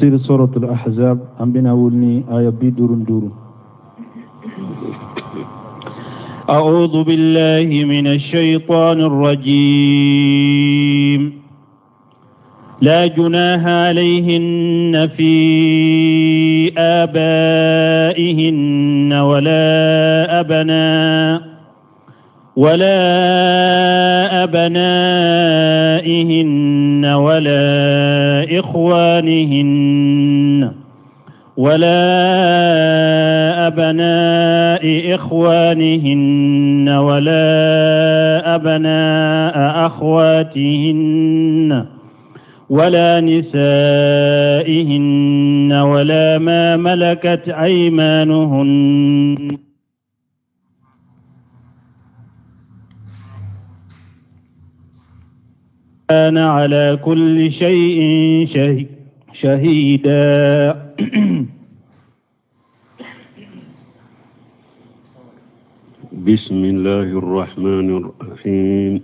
تفسير سورة الأحزاب أم بناولني آية بدور أعوذ بالله من الشيطان الرجيم. لا جناح عليهن في آبائهن ولا أبنائهن ولا إخوانهن ولا أبناء إخوانهن ولا أبناء أخواتهن ولا نسائهن ولا ما ملكت أيمانهن كان على كل شيء شهيدا. بسم الله الرحمن الرحيم،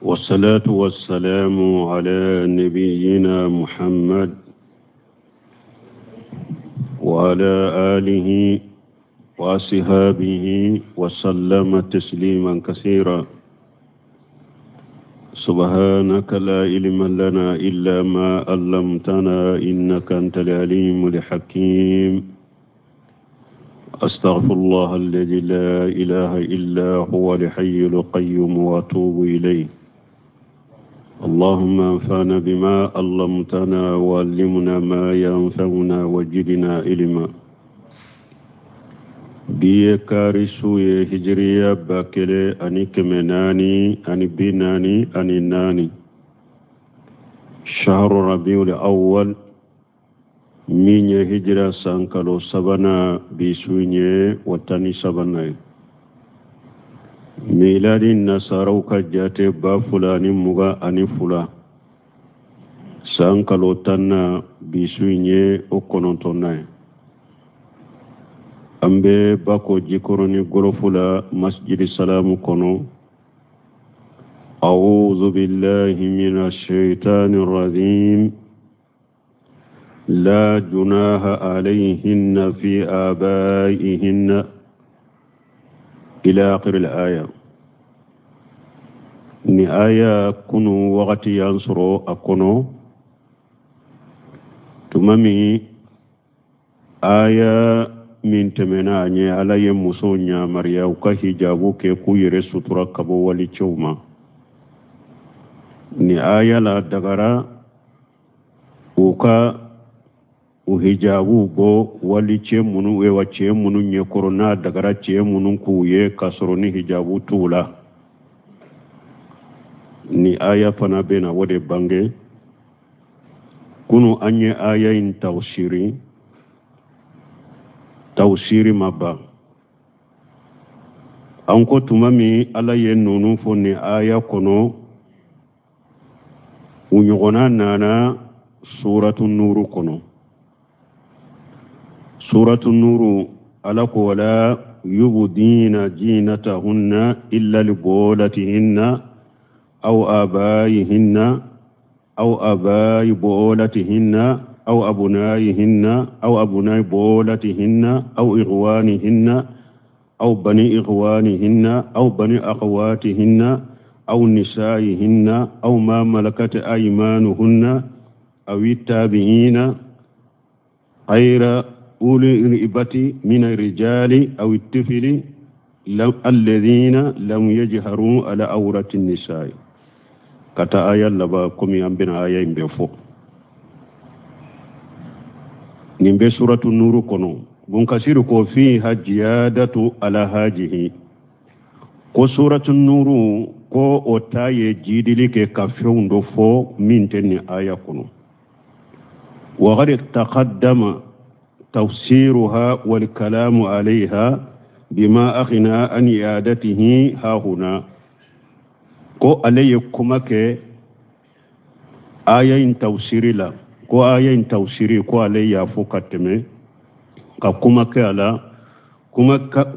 والصلاة والسلام على نبينا محمد وعلى آله وأصحابه وسلم تسليما كثيرا. سبحانك لا علم لنا إلا ما علمتنا إنك أنت العليم الحكيم. أستغفر الله الذي لا إله إلا هو الحي القيوم وأتوب إليه. اللهم انفعنا بما علمتنا وعلمنا ما ينفعنا وزدنا علما. biye kari suye hijriya bakele ani kemenani ani binani ani nani shahru rabiul awwal minye hijra sankalo sabana bisunye watani sabana miladi nasarau kajate ba fulani muga ani fula sankalo tanna bisunye okonontona ambe bako jikoroni gorofula masjid salamu kono. أعوذ بالله من الشيطان الرجيم. لا جناح عليهن في آبائهن إلى آخر الآية. ni aya kunu wakati yansoro akono tumami aya min temena nye ala ye muso nya maria uka hijabu ke ku yere sutura kabo wali choma ni aya la dagara uka uhijabu bo wali che munu we wa che munu nye korona dagara che munu ku ye kasoro ni hijabu tula ni aya fana bena wode bange kunu anye aya in tawsiri maba anko tumami ala ye nunu fonni aya kono unyogona nana suratun nuru kono. suratun nuru ala ko wala yubdina jinatahunna illa libulatihinna aw abaihinna aw abai bulatihinna أو أبنائهن أو أبناء بولتهن أو إخوانهن أو بني إخوانهن أو بني أخواتهن أو نسائهن أو ما ملكت أيمانهن أو التابعين غير أولي الإربة من الرجال أو الطفل الذين لم يجهروا على عورة النساء. كتا آية لبا كمي أمبنا آية بفو nimbe suratu nuru kono bunkasiru ko fi hajiyadatu ala hajihi ko suratu nuru ko otaye jidili ke kafeundo fo mintenni aya kono wa qad taqaddama tafsiruha wal kalamu alayha bima akhina an iadatihi ha huna ko alaye kuma ke ayayin tafsirila ko ayin tawsiri ko alayya fukatme ka kuma kala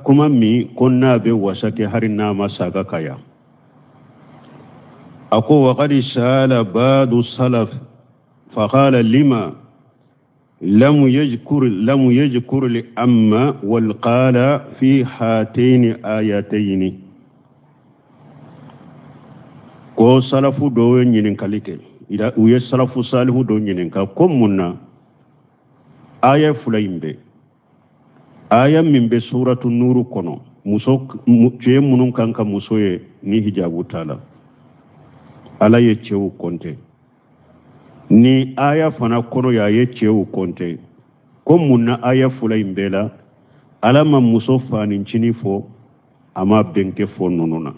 kuma mi konna be wasake harina masaga kaya ako wa qad sala badu salaf فقال لما لم يذكر لأما والقال في هاتين آياتين ko salafu do nyinin kalike ida uye salafu salihu do nyinin ka kommunna aya fulayimbe aya mimbe suratu nuru kono muso ce munun kanka musoye ni hijabu tala ala ye cewu konte ni aya fana kono ya ye cewu konte kommunna aya fulayimbe la ala ma muso fanin cini fo ama benke fo nununa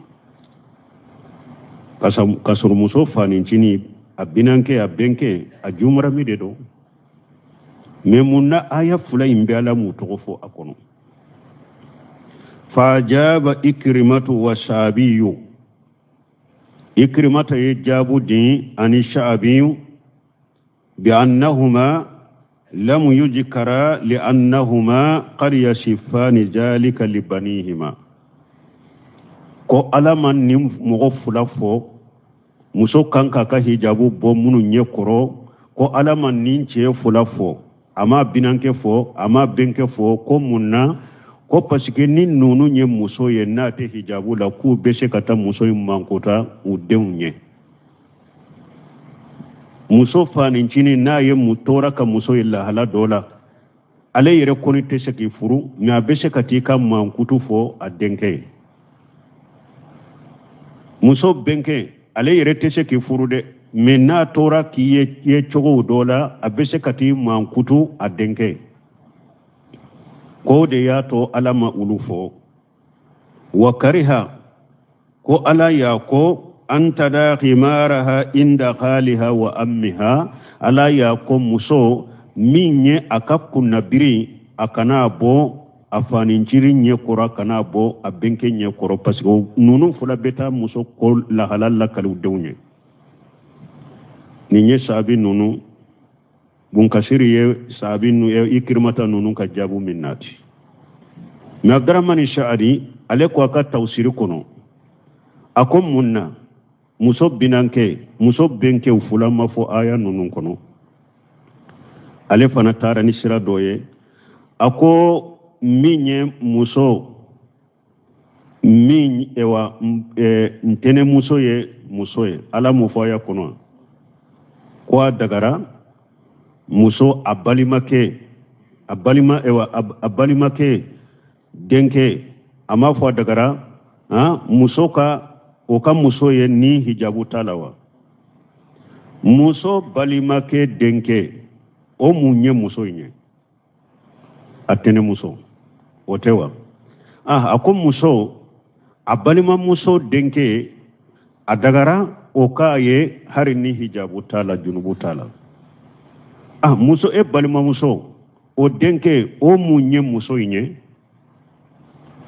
kasur muso fanin cini a binanke a benke a jumara mi de do mais munna aya fulayimbe ala mu togo fo a kono fajaba ikrimatu wa shabiyu ikrimata yajabu din ani shabiyu bi annahuma lam yujkara li annahuma qad yasifani zalika li banihima ko alaman ni mogo fula fo muso kanka ka hijabu bo munu nye koro ko alaman ni ce fula fo ama binanke fo ama benke fo ko munna ko pasike ni nunu nye muso ye na te hijabu la ku bese kata muso mankota u deunye muso fanin cini na ye mutora ka muso illa hala dola ale yere koni tese ki furu na bese katika mankutu fo a denke muso benke ale yere tese ki furu de me na tora ki ye chogo dola a bese kati mankutu a denke ko de ya to alama ulufo wa kariha ko ala ya ko anta da khimaraha inda khaliha wa ammiha ala ya ko muso minye akakunna biri akana bo afanin cirin nye kora kana bo abenke nye koro parce que nunu fula beta muso ko la halal la kalu dewnye ni nye sabi nunu bun kasiri ye sabi nu ye ikrimata nunu ka jabu minnati mais abdurrahman sha'ari ale ko aka tawsiri kono akom munna muso binanke muso benke fula mafo aya nunu kono ale fana tara ni sira doye ako minye muso min ewa ntene muso ye ala mufo ya kono kwa dagara muso abalimake denke ama fo dagara muso ka o ka muso ye ni hijabu talawa muso balimake denke o munye muso nye atene muso otewa akom muso abalima muso denke adagara o ka ye hari ni hijabu tala junubu tala muso balima muso o denke o munye muso nye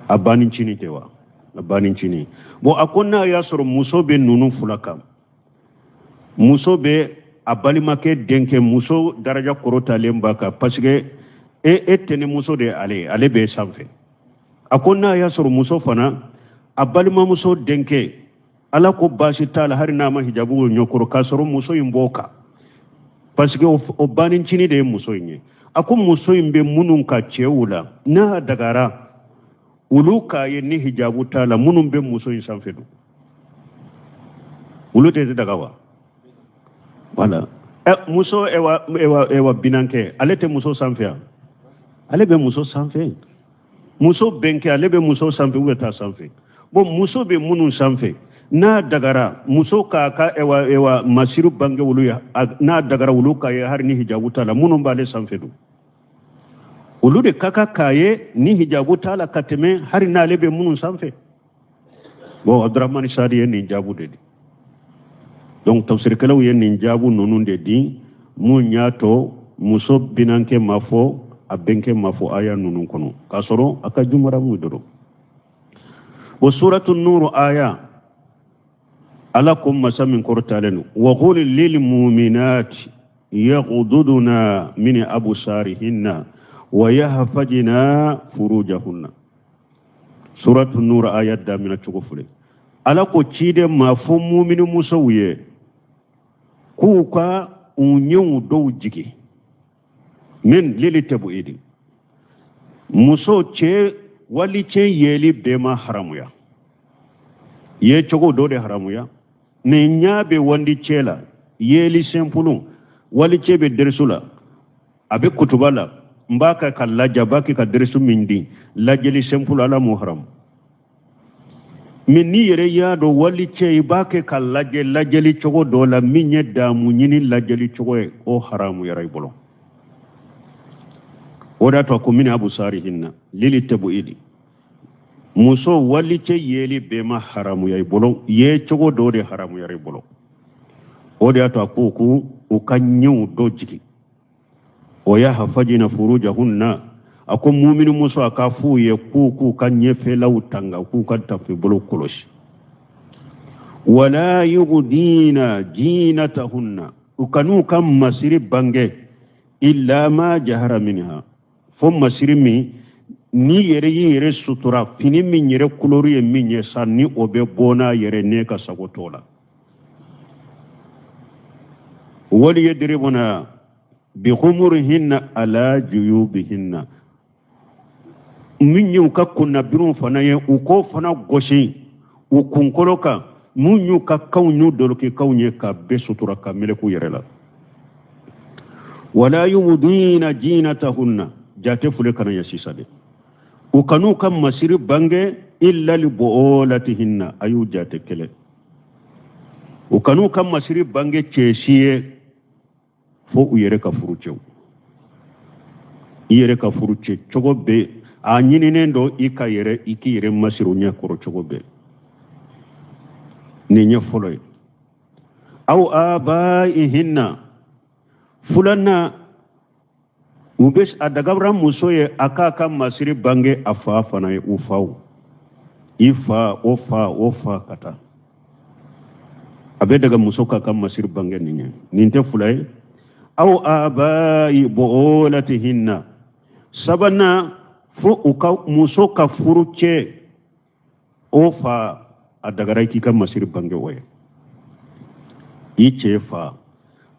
abanin chini tewa abanin chini bo akonna ya soro muso be nunu fulaka muso be abalima ke denke muso daraja korota lembaka parce que tene muso de ale be sanfe akonna ya soro muso fana abalima muso denke ala ko bashi tala har na ma hijabu nyokoro ka soro muso imboka parce que o banin chini de muso yin akon muso imbe munun ka cewula na dagara uluka ye ni hijabu tala munun be muso yin sanfe do ulute dagawa wala muso ewa binanke alete muso sanfe ale be muso sanfe muso benke ale be muso sanfe weta sanfe bo muso be munun sanfe na dagara muso ka ewa masiru bange wulu ya na dagara wulu ka ye har ni hijabu tala munun ba le sanfe do wulu de kaka kaye ni hijabu tala kateme har na lebe munun sanfe bo abdurrahman shadi ni hijabu de donc tafsir kalaw ye ni hijabu nonun de di mun yato muso binanke mafo abenke mafo aya nunun kono kasoro aka jumara mu doro wa suratul nur aya alakum masamin kortalen wa qul lil mu'minati yaghduduna min absarihinna wa yahfajna furujahunna suratul nur ayat da mina chugofule alako chide mafo mu'minu musawiye kuka unyewu do jigi min lili tebu idi muso ce wali ce yeli bema haramuya ye chogo do de haramuya ne nyabe wandi cela yeli sempulu wali ce be dersula abe kutubala mbaka kalaja baki ka dersu mindi lajeli sempulu ala muharam min ni yere yaado wali ce bake kalaje lajeli chogo do la minye damu nyini lajeli chogo o haramu yaray bolo oda to ko min abu sarihinna lili tebu idi muso wali ce yeli bema haramu yay bolo ye chogo do de haramu yaray bolo oda to ko ku o kanyu do jiki o ya hafajina furujahunna ako mu'minu muso aka fu ye ku kanye felaw tanga ku kan tafi bolo koloshi wala yughdina jinatahunna ukanu kam masiri bange illa ma jahara minha fo masiri mi ni yere sutura fini min yere kuloru ye min ye sanni obe bona yere ne ka sagotola wali yadribuna bi khumurihinna ala juyubihinna min yu ka kunna birun fana ye u ko fana goshi u kunkolo kan mun yu ka kawnyu doloke kawnye ka be sutura ka meleku yere la wala yumdina jinatahunna jate fule kana yasisade u kanu kam masiri bange illa li boolatihinna ayu jate kele u kanu kam masiri bange chesiye fo u yere ka furuchew yere ka furuche chogo be a nyininen do ika yere iki yere masiru nya koro chogo be ni nya foloy aw abaihinna fulanna ubes adagabra musoye akaka masiri bange afa fana ye ufaw ifa ofa kata abe daga musoka kam masiri bange ninya ninte fulay aw abai boolatihinna sabana fo uka muso ka furuche ofa adagara iki kam masiri bange oye iche fa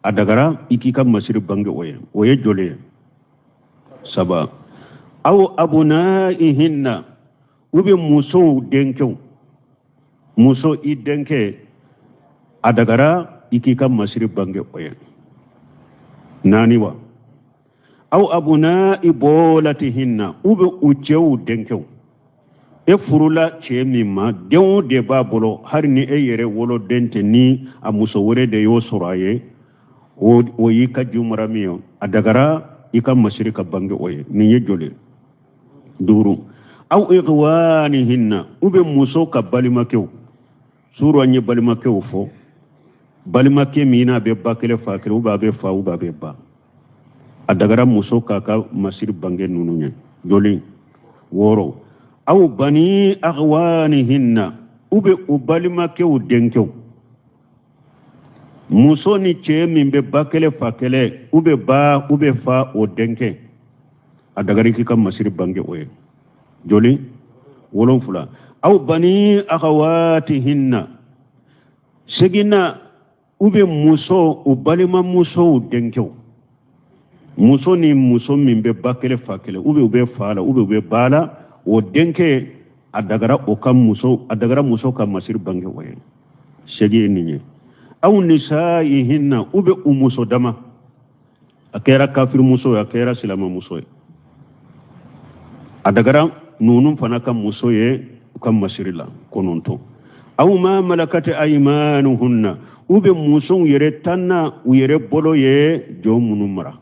adagara iki kam masiri bange oye jole saba aw abunaihinna ube muso denkew muso i denke adagara iki kam masiri bange oye naniwa aw abunai bolatihinna ube uchew denkew e furula chemima dewo de babolo harni e yere wolo dente ni a muso wore de yo soraye o yi ka jumramiyo adagara ika masirika bange oye ni yejole duru aw ighwanihinna ube muso ka balimakew suru anye balimakew fo balimake mina be bakele fakele uba be fa uba be ba adagara muso ka masir bange nununya joli woro aw bani aghwanihinna ube ubalimakew denkew muso ni che min be bakele fakele ube fa o denke adagari ki kam masir bange oye joli wolon fula aw bani akhawatihinna segina ube muso ubalima muso denkew muso ni muso min be bakele fakele ube fala ube bala o denke adagara o kam muso adagara muso kam masir bange oye segi ninye aw nisaihinna ube umuso dama akera kafir muso akera silama muso adagara nunum fana kam muso ye kam masirila kononto aw ma malakati aymanuhunna ube muso yere tanna yere bolo ye jomunum mara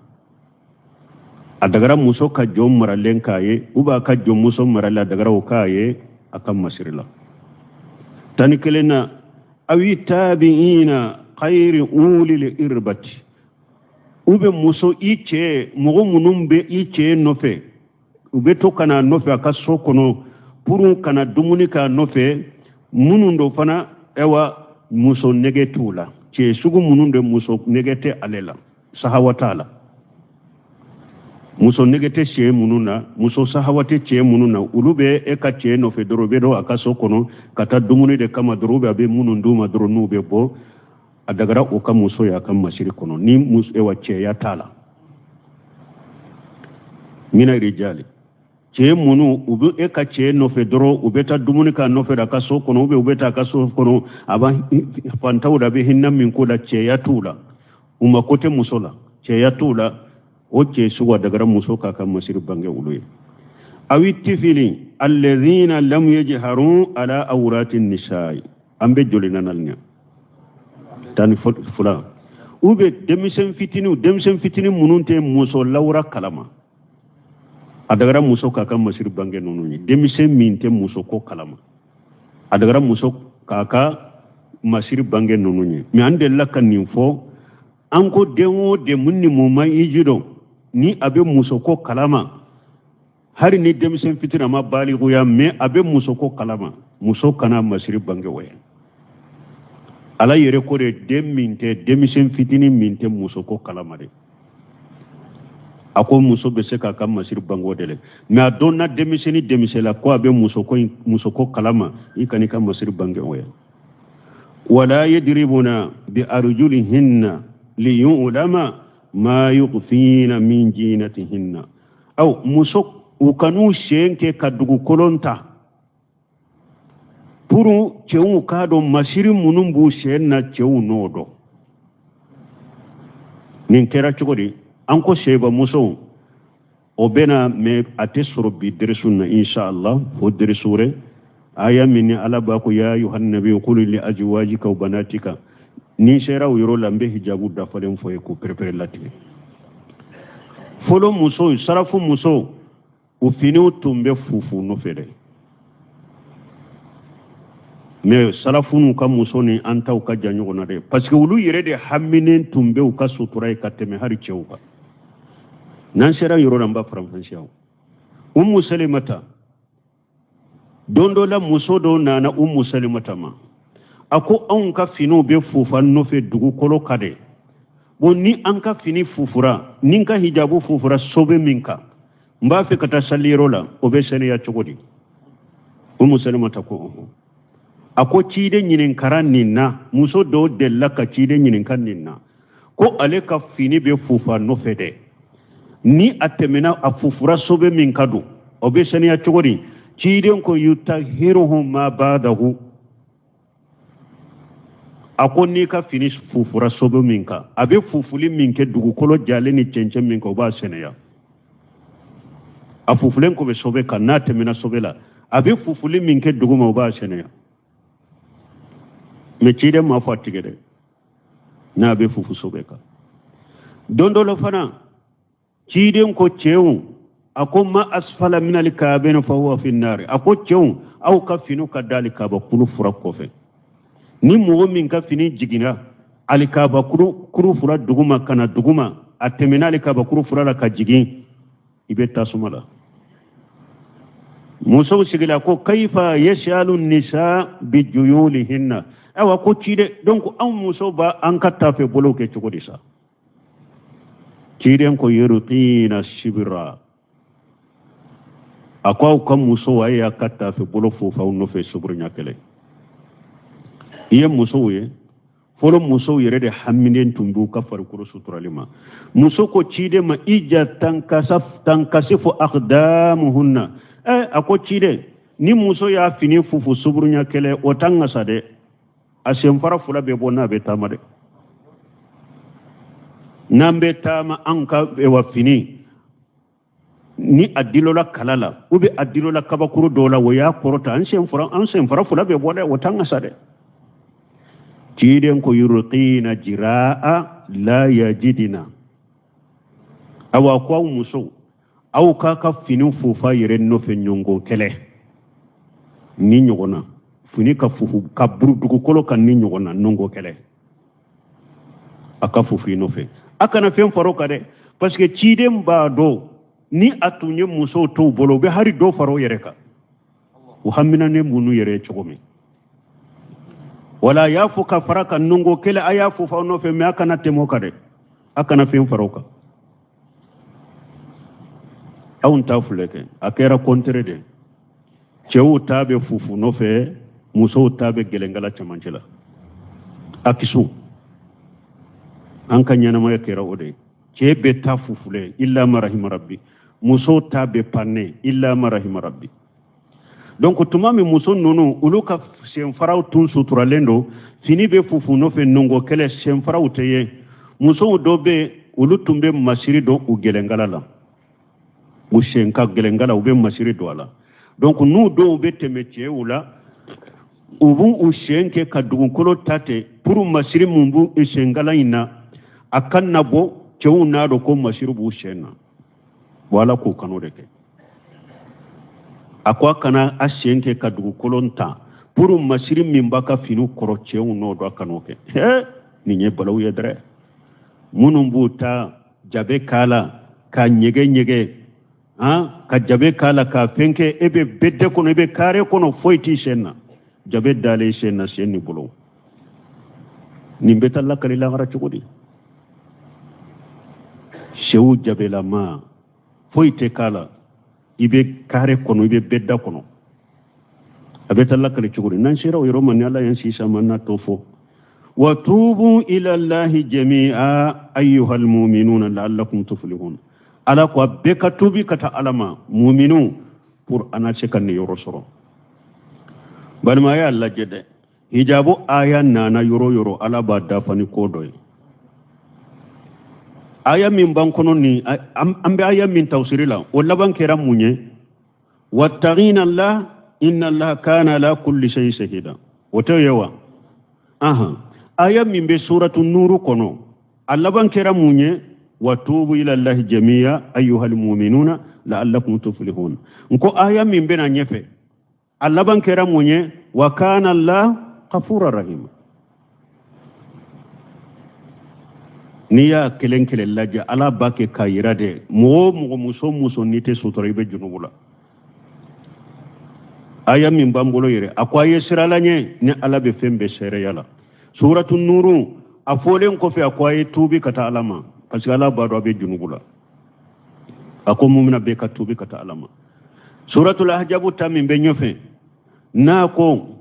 adagara muso ka jom mara lenkaye uba ka jom muso mara la adagara o kaye akam masirila tanikelena awi tabiina khayri ulil irbati ube muso iche mogo munumbe iche nofe ube to kana nofe aka sokono puru kana dumuni ka nofe munundo fana ewa muso negetula che sugu mununde muso negete alela sahawatala muso negete che mununa muso sahawate che mununa ulube e ka che nofe dorobe do aka sokono kata dumuni de kama dorobe abe mununduma dronube bo adagara o ka muso ya kan masiri kono ni muso e wacce ya tala mina rijali ce munu ubu e ka ce no fe doro ubeta dumuni ka no fe da ka so kono ubeta ka so kono aba fantaw da be hinna min ko da ce ya tula umma kote musola ce ya tula o ce suwa dagara muso ka kan masiri bange uluye awi tifili alladhina lam yajharu ala awratin nisa'i ambe jolina nalnya tani fula ube demisen fitini mununte muso laura kalama adagara muso kaka masir bange nonuni demisen minte muso ko kalama adagara muso kaka masir bange nonuni mi ande lakan ninfo anko denwo de munni muma ijido ni abe muso ko kalama hari ni demisen fitina ma baligu ya me abe muso ko kalama muso kana masir bange waya ala yere ko de demisen fitini minte muso ko kalama de ako muso be se ka kam masir bango dele mais adonna demisela ko abe muso ko kalama ikani kam masir bange waya wala yadribuna bi arjulihinna li yu'lama ma yukhfina min jinatihinna aw muso ukanu shenke kadugu kolonta puru cewu kado masiri munum bu shenna cewu nodo nin kera chogodi anko sheba muso obena me atesoro bi dresunna inshallah fo dresure aya minni ala ba ko ya ayuhan nabi qul li azwajika wa banatika ni shera yoro lambe hijabu da falen fo ko prepare lati folo muso sarafu muso o fini tumbe fufu no fere mais salafunu ka muso ni antaw ka janyo na de parce que wulu yere de hamminen tumbe u ka sutura ka teme hari cewka nan sera yoro namba franfansiaw salimata dondo la muso do nana salimata ma ako an ka fino be fufa no fe dugu kolo kade bon ni an ka fini fufura nin ka hijabu fufura sobe minka mba fe kata saliro la obe sene ya chogodi salimata ko ako cide nyinin karan ninna muso do della ka cide nyinin kan ninna ko ale ka fini be fufa no fede ni atemena afufura sobe min kadu obe saniya chogori cide ko yutahiruhum ma ba'dahu ako ni ka fini fufura sobe min ka abe fufuli min ke dugu kolo jale ni cence min ko ba seniya afufulen ko be sobe ka na temena sobe la abe fufuli min ke dugu ma ba seniya me cide ma fatige de na be fufu sobe ka dondolo fana cide ko cewu ako ma asfala min alkabin fa huwa fi an-nar ako cewu aw ka finu kadalika ba kulu fura kofe ni mo min ka fini jigina alikaba kuru fura duguma kana duguma atemina alikaba kuru fura la ka jigin ibe tasumala muso sigila ko kayfa yashalu an-nisa bi juyulihinna awa ko cide donc an muso ba an katta fe bolo ke cugodi sa ciden ko yurqina shibra akwa ko muso wa ya katta fe bolo fo fa no fe subur nyakele iye muso ye folo muso yere de hamminen tumbu ka far kuro suturalima muso ko cide ma ija tankasifu aqdamuhunna ako cide ni muso ya fini fufu subur nyakele o tanga sade asem fara fula be bona be tamade nambe tama anka e wa fini ni adilola kalala ube adilola kabakuru dola waya korota ansem fara fula be bona watanga sade tiden ko yurqina jiraa la yajidina awa ko muso aw ka fini fufa yere no fe nyongo kele ni nyogona fini ka fufu ka buru dugu kolo kan ni nyogona nongo kele aka fufu no fe akana fen faro kade parce que ciden ba do ni atunye muso to bolo be hari do faro yere ka o hammina ne munu yere chogomi wala yafu ka faraka nongo kele aya fufa no fe me akana temo kade akana fen faro ka awun ta fuleke akera kontre de cewu tabe fufu no fe muso tabe gelengala chamancela akisu an ka ɲanamaya kɛra o de cɛ bɛ ta fufule illa ma rahima rabbi muso ta bɛ panne illa ma rahima rabbi donc tuma min muso ninnu olu ka senfaraw tun suturalen don fini bɛ fufu nɔfɛ nɔngɔ kɛlɛ senfaraw tɛ ye musow dɔ bɛ olu tun bɛ masiri dɔn u gɛlɛngala la u sen ka gɛlɛngala u bɛ masiri dɔn a la donc n'u dɔw bɛ tɛmɛ cɛw la u b'u u sen kɛ ka dugukolo ta ten pour masiri mun b'u sengala in na a ka na bɔ cɛw n'a dɔn ko masiri b'u sen na wala k'u kanu de kɛ a ko a kana a sen kɛ ka dugukolo ta pour masiri min b'a ka fini kɔrɔ cɛw n'o dɔn a kan'o kɛ nin ye balawu ye dɛrɛ minnu b'u ta jabe k'a la ka ɲɛgɛ ka jabe k'a la ka fɛn kɛ e bɛ bɛdɛ kɔnɔ e bɛ kare kɔnɔ foyi t'i sen na jabe dalen sen na sen ni bolo nin bɛ taa lakali lahara cogo di sew jabelama foyi tɛ k'a la i bɛ kare kɔnɔ i bɛ bɛda kɔnɔ a bɛ taa lakali cogo di n'an sera o yɔrɔ ma ni ala y'an sisan ma n'a to fɔ wa tubu ila allahi jami'a ayyuhal mu'minuna la'allakum tuflihun ala ko a bɛɛ ka tubi ka taa ala ma mu'minu pour ana se ka nin yɔrɔ sɔrɔ balimaya lajɛ dɛ hijabu aya nana yɔrɔ yɔrɔ ala b'a dafa ni ko dɔ ye aya min b'an kɔnɔ nin an bɛ aya min tafsiri la o laban kɛra mun ye wattaqina allah inna allah kana ala kulli shay'in shahida o tɛ ye wa aya min bɛ suratu nuru kɔnɔ a laban kɛra mun ye wa tubu ila allahi jami'a ayyuhal mu'minuna la'allakum tuflihun nko aya min bɛ na ɲɛfɛ a laban kɛra mun ye wa kana allah ghafurur rahim n'i y'a kelen kelen lajɛ ala b'a kɛ k'a yira de mɔgɔ muso n'i tɛ sutura i bɛ junubu la aya min b'an bolo yɛrɛ a ko a ye sirala ɲɛ ni ala bɛ fɛn bɛɛ seereya la suratu nuru a fɔlen kɔfɛ a ko a ye tuubi ka taa ala ma parce que ala b'a dɔn a bɛ junubu la a ko mun bɛna bɛɛ ka tuubi ka taa ala ma suratul ahjabu ta min bɛ ɲɔfɛ n'a ko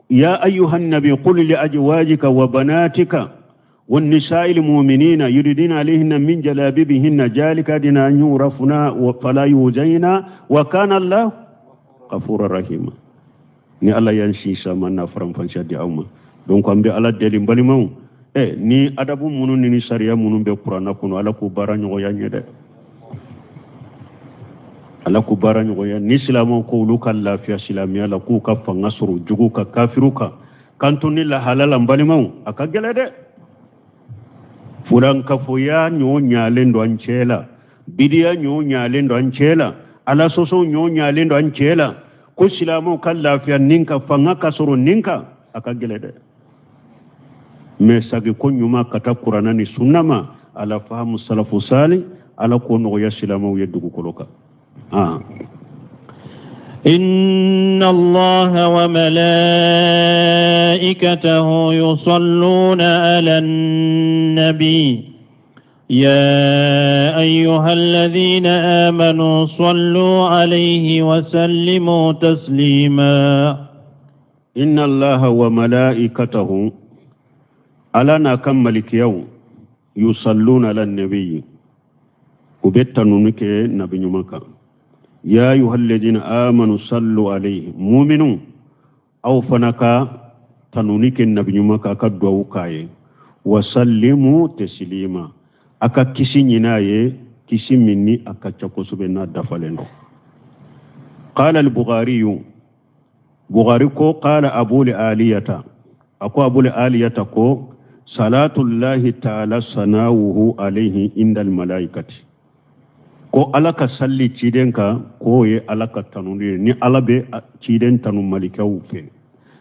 ya ayyuhan nabi qul li azwajika wa banatika والنساء المؤمنين يريدين عليهن من جلابيبهن ذلك أدنى أن يعرفن فلا يؤذين وكان الله غفورا رحيما ni Allah yan sisa manna faram fansa di awma donc ambe ala deli mbalimaw ni adabu munu ni sharia munu be qur'ana kono ala ko bara nyogo yanye de ala ko bara nyogo ya ni islamo ko lukal lafiya islamiya la ku ka fanga suru jugu ka kafiruka kanto ni la halala mbalimaw aka gele de furan kafoya nyo nyalendo anchela bidiya nyo nyalendo anchela ala soso nyo nyalendo anchela ko silamo kan lafiya ninka fanga kasoro ninka aka gelede me sagi ko nyuma kata qur'ana ni sunnama ala fahamu salafu salih ala ko no ya silamo yedugo koloka إن الله وملائكته يصلون على النبي يا أيها الذين آمنوا صلوا عليه وسلموا تسليما إن الله وملائكته ألنا كملك يوم يصلون على النبي وبتنونك نبي مكة يا أيها الذين آمنوا صلوا عليه مؤمنون أو فنكا تنونيك النبي مكة كدوا وكاي وسلموا تسليما أكا كسي نيناي كسي مني أكا تشكوسو بنا دفلنو قال البخاري بخاريكو قال أبو لآلية أكو أبو لآلية كو صلاة الله تعالى سناوه عليه عند الملائكة ko ala ka salli ciden ka ko ye ala ka tanuni ni ala be ciden tanu malikaw fe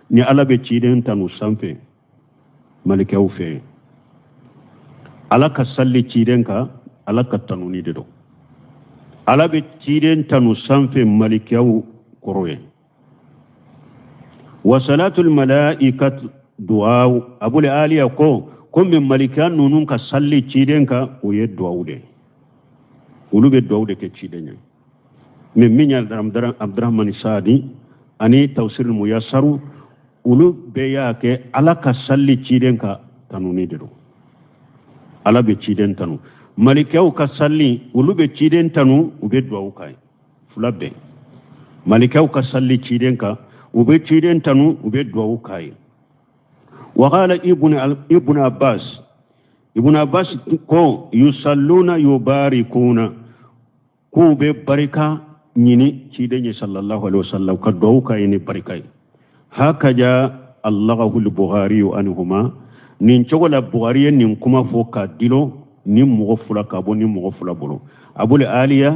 ni ala be ciden tanu sanfe malikaw fe ala ka salli ciden ka ala ka tanuni de do ala be ciden tanu sanfe malikaw koroye wa salatul malaikat du'a abul aliya ko min malikan nunun ka salli ciden ka o ye du'a de ulu be du'a de ke ciden min minya abdurrahman sadi ani tafsir muyassaru ulu be ya ke ala ka salli ciden ka tanuni de do ala be ciden tanu malikaw ka salli ulu be ciden tanu ube duwawu kai fulabe malikaw ka salli ciden ka ube ciden tanu ube duwawu kai wa qala ibn abbas ko yusalluna yubarikuna ko be barika nyini ciden sallallahu alaihi wasallam ka duwawu kai ni barikai hakaja allahu al-bukhari anhuma nin cogola bukhari nin kuma fo ka dilo nin mogo fula ka bo nin mogo fula bolo abul aliya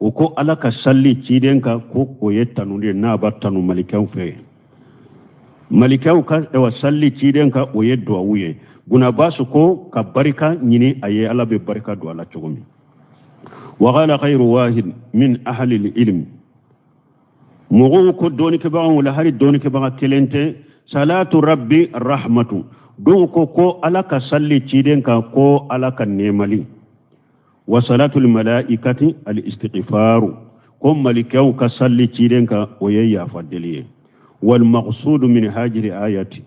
o ko ala ka salli ciden ka ko o ye tanude na ba tanu malikaw fe malikaw ka wa salli ciden ka o ye do awuye guna basu ko ka barika nyini aye ala be barika do ala cogomi wa qala khayru wahid min ahli al-ilm mogo ko doni ke ba wala hari doni ke ba kelente salatu rabbi rahmatu don ko ala ka salli ciden ka ko ala ka nemali wa salatul malaikati al istighfaru ko malikaw ka salli ciden ka o yayya fadeliye wal maqsud min hajri ayati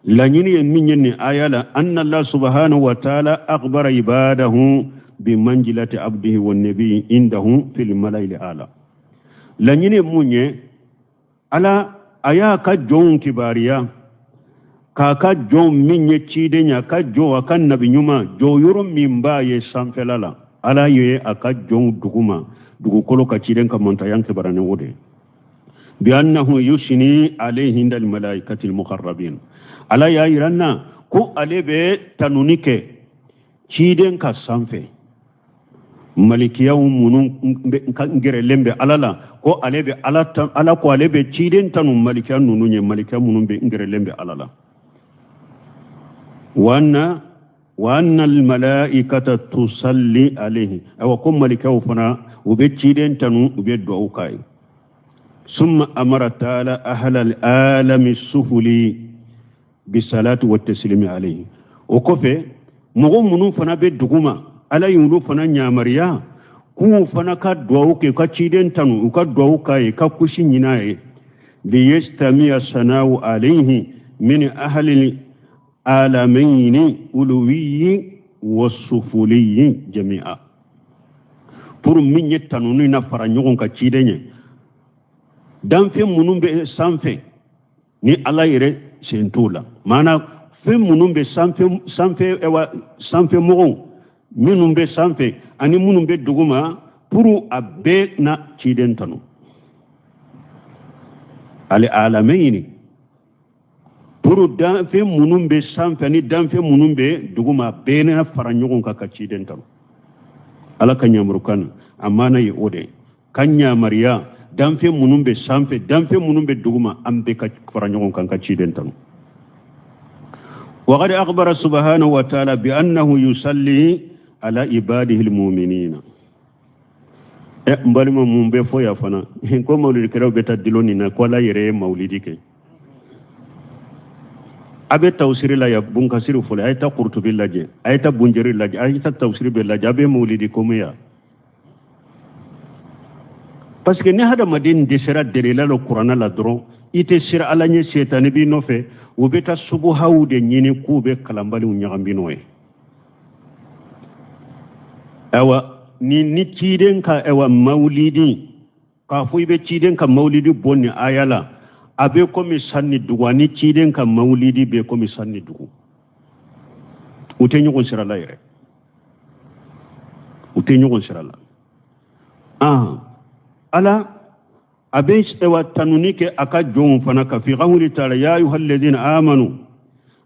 la nyini min nyini ayala anna allah subhanahu wa ta'ala akhbara ibadahu bi manjilati abdihi wan nabiy indahu fil malail ala la nyini munye ala aya ka jon kibariya kaka jon min ye cidenya ka jo akan nabi nyuma jo yoro min ba ye sanfelala ala ye aka jon duguma dugu kolo ka ciden ka monta yanke barane wode bi annahu yushni alayhi indal malaikati al muqarrabin ala ya iranna ko alebe tanunike ciden ka sanfe malikiyaw munun ngere lembe alala ko alebe ala ko alebe ciden tanu malikiyan nununye malikiyan munun be ngere lembe alala وأن الملائكة تصلي عليه أو كم ملكه فنا وبتشيدن تنو وبيدعو كاي ثم أمر تعالى أهل العالم السفلي بالصلاة والتسليم عليه وكفى مغمنو فنا بدعوما على يولو فنا نيامريا كو فنا كدعو كي كتشيدن تنو وكدعو كاي ككوشي نيناي ليستمع الثناء عليه من أهل العالمين أولوي والسفلي جميعا pour min ye tanunu na fara ɲɔgɔn ka ciden ye danfɛn minnu bɛ sanfɛ ni ala yɛrɛ sen t'o la maana fɛn minnu bɛ sanfɛ mɔgɔw minnu bɛ sanfɛ ani minnu bɛ duguma pour a bɛɛ na ciden tanu al alamayni pour danfɛn minnu bɛ sanfɛ ni danfɛn minnu bɛ duguma bɛɛ na fara ɲɔgɔn kan ka ciden tanu ala ka ɲamurukan amana ye o de ka ɲamariya danfɛn minnu bɛ sanfɛ danfɛn minnu bɛ duguma an bɛɛ ka fara ɲɔgɔn kan ka ciden tanu وقد أخبر سبحانه وتعالى بأنه يصلي على عباده المؤمنين مبالما مumbe foya fana ko mawlidi kero beta diloni na ko la yere mawlidi ke abe tawsiri la ya bunkasiru fole ayta qurtubi laje ayta bunjari laje ayta tawsiri be laje abe mawlidi komiya parce que ne hada madin desera delila lo qur'ana la dron ite sir ala nye setani bi no fe o beta subu hawde nyini kube kalambali unyagambino e awa ni ciden ka ewa maulidi ka fu be ciden ka maulidi bonni ayala abe komi sanni dugu ni ciden ka maulidi be komi sanni dugu ute nyugo sirala yere ute nyugo sirala ala abe ewa tanunike aka jon fana ka fi qawli ta'ala ya ayyuhalladhina amanu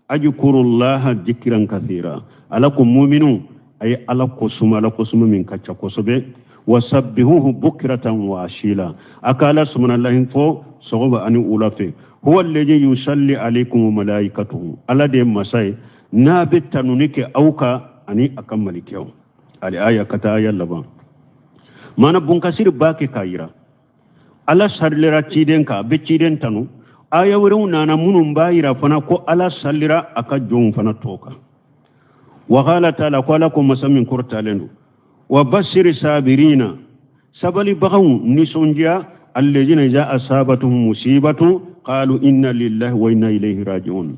ajkurullaha dhikran kathira alakum mu'minun ay ala kosuma min kacha kosobe wasabbihuhu bukratan wa ashila akala subhanallahi fo sogoba ani ulafe huwa alladhi yusalli alaykum wa malaikatuhu ala de masai na be tanunike auka ani akamalikew ali aya kata aya laban mana bunkasir bake kayira ala sallira ciden ka be ciden tanu aya wurin nana munun bayira fana ko ala sallira aka jon fana toka wa qala ta'ala qala kum masamin kurtalendu wa bashir sabirina sabali bagaw nisonja alladhina idha asabatuhum musibatu qalu inna lillahi wa inna ilayhi raji'un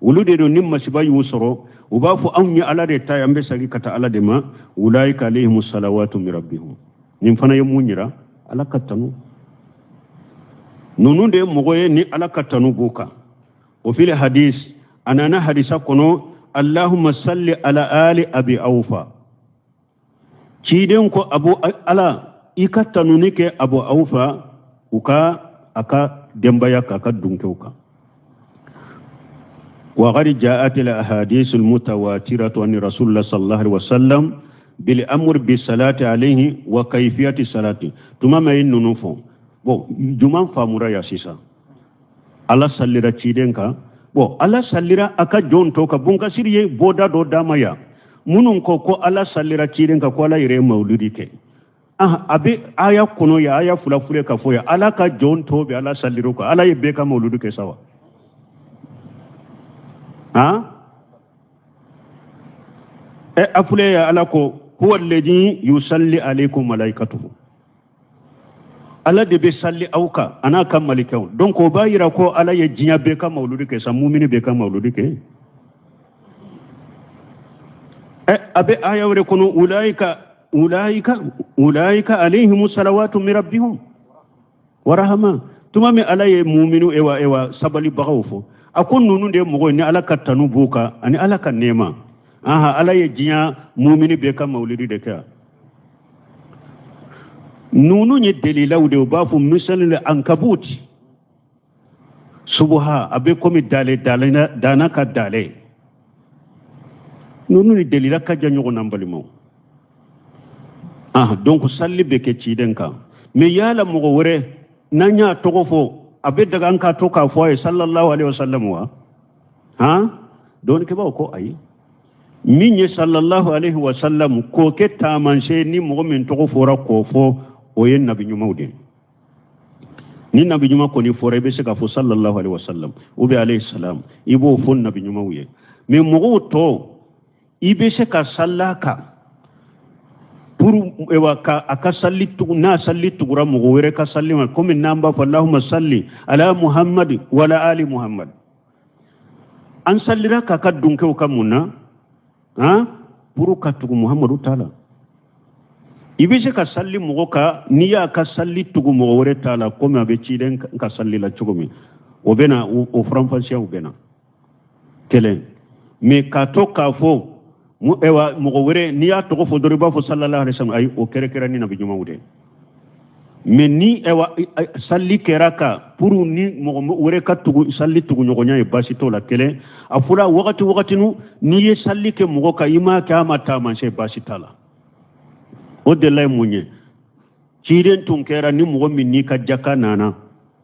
ولود دو نيم مسبا يوسرو وبافو أوني على دي تاي أمبي ساقي كتا على دي ما أولئك عليهم الصلوات من ربهم نيم فانا يمونيرا على كتنو نونو دي مغوية ني على كتنو بوكا وفي الحديث أنا حديثا كنو اللهم صل على آل أبي أوفا كيدن كو أبو على إكتنو نيكي أبو أوفا وكا أكا دمبايا كاكا دونكوكا وقد جاءت الأحاديث المتواترة عن رسول الله صلى الله عليه وسلم بالأمر بالصلاة عليه وكيفية صلاته تمام إنه نفهم بو جمان فامورا يا سيسا الله سليرا تشيدنكا بو الله سليرا أكا جون توكا بونكا سيريه بودا دو دامايا منون كو الله سليرا تشيدنكا كو الله يري مولودي كي أبي آية كنو يا آية فلا فلا كفويا الله كا جون توبي الله سليروكا الله يبكا مولودي كي سوا أفلي علىكو هو الذي يصلي عليكم ملائكته الله دي بيصلي أوكا أنا كم ملكه دونك بايرا كو الله يجيا بكا مولودك سمومين بكا مولودك أبي آية وركونو أولئك عليهم صلوات من ربهم ورحمة تمامي الله مؤمنو إوا سبالي بغوفو akon nunu de mogo ni ala katanu buka ani ala kan nema ala ye jinya mu'mini be ka maulidi de ka nunu ni delilaw de bafu misal al ankabut subha abe komi dale dana ka dale nunu ni delila ka janyo nambali mo donc salli be ke ci den ka me yala mogo wore nanya togofo abe daga an ka to ka foye sallallahu alaihi wasallam wa don ke ba ko ayi minye sallallahu alaihi wasallam ko ke tamanse ni mo min to fora ko fo o yen nabi nyumawde ni nabi nyuma ko ni fora be se ka fo sallallahu alaihi wasallam ubi alaihi salam ibo fo nabi nyumawye me mo to ibe se ka sallaka puru ewa ka aka sallitu na sallitu gura mu were ka sallima comme namba fa allahumma salli ala muhammad wa ala ali muhammad an sallira ka kadunke o kamuna puru ka tugu muhammadu taala ibise ka salli mu ka niya ka sallitu mu were taala comme abe ci den ka sallila chugumi o bena o franfansia o bena kelen me ka to ka fo mu ewa mo wore ni ya to fo dori ba fo sallallahu alaihi wasallam ay o kere kere ni nabi juma wude men ni ewa salli keraka puru ni mo wore ka tugu salli tugu nyogo nyaay basi to la kele afula wakati nu ni ye salli ke mo ka ima ka mata man she basi tala o de lay munye ciiden tun kera ni mo min ni ka jakka nana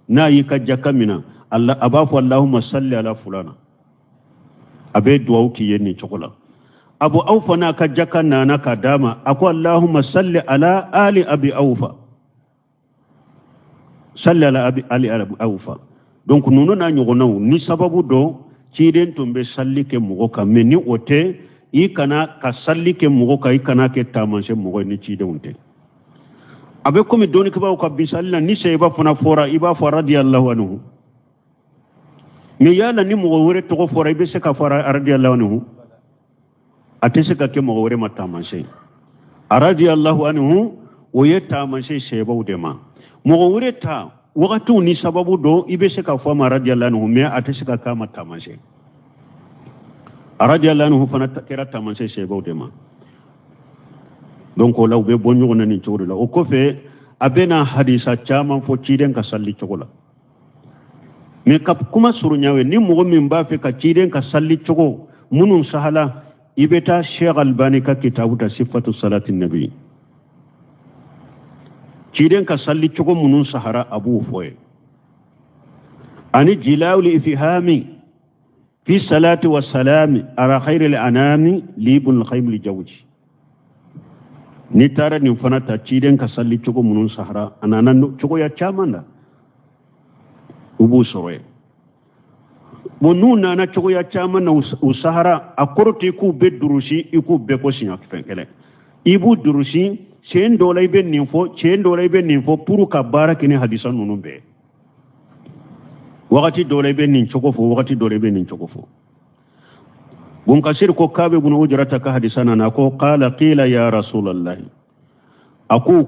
na yi ka jakka mina allah abafu allahumma salli ala fulana abe duwa ki yenni chokola abu aufa na ka jaka nana ka dama ako allahumma salli ala ali abi aufa salli ala ali aufa donc nunu na nyugo naw ni sababu do ciiden tumbe salli ke mugo ka meni ote i kana ka salli ke mugo ka i kana ke tamanse mugo ni ciiden unte abe komi doni ke ba ko bisalla ni seyba fona fora iba fa radiyallahu anhu mi yala ni mugo wore to ko fora ibe se ka fora radiyallahu anhu atese ka ke mo wore matamanse radiyallahu anhu o yeta manse seyba udema mo wore ta wakati ni sababu do ibe se ka fama radiyallahu anhu me atese ka kama tamanse radiyallahu anhu fana kera tamanse seyba udema donc law be bonyo na ni chori la o ko fe abena hadisa chama fo ciden ka salli chogola me kap kuma suru nyawe ni mo min ba fe ka ciden ka salli chogo munun sahala ibeta Sheikh Albani ka kitabu ta sifatu salati nabi ciden ka salli chogo munun sahara abu foye ani jilawli ifhami fi salati wa salami ara khairil anami libul khaym li jawji ni tara ni fana ta ciden ka salli chogo munun sahara ananan chogo ya chamanda ubu soroye wonu nana chogo ya chamanda usahara akoroti ku be durusi iku be ko sinya fenkele ibu durusi chen dolay be ninfo puru ka barakini hadisa nunu be wakati dolay be nin chogo fo bunkasir ko kabe bunu ujrata ka hadisana na ko qala qila ya rasulullah aku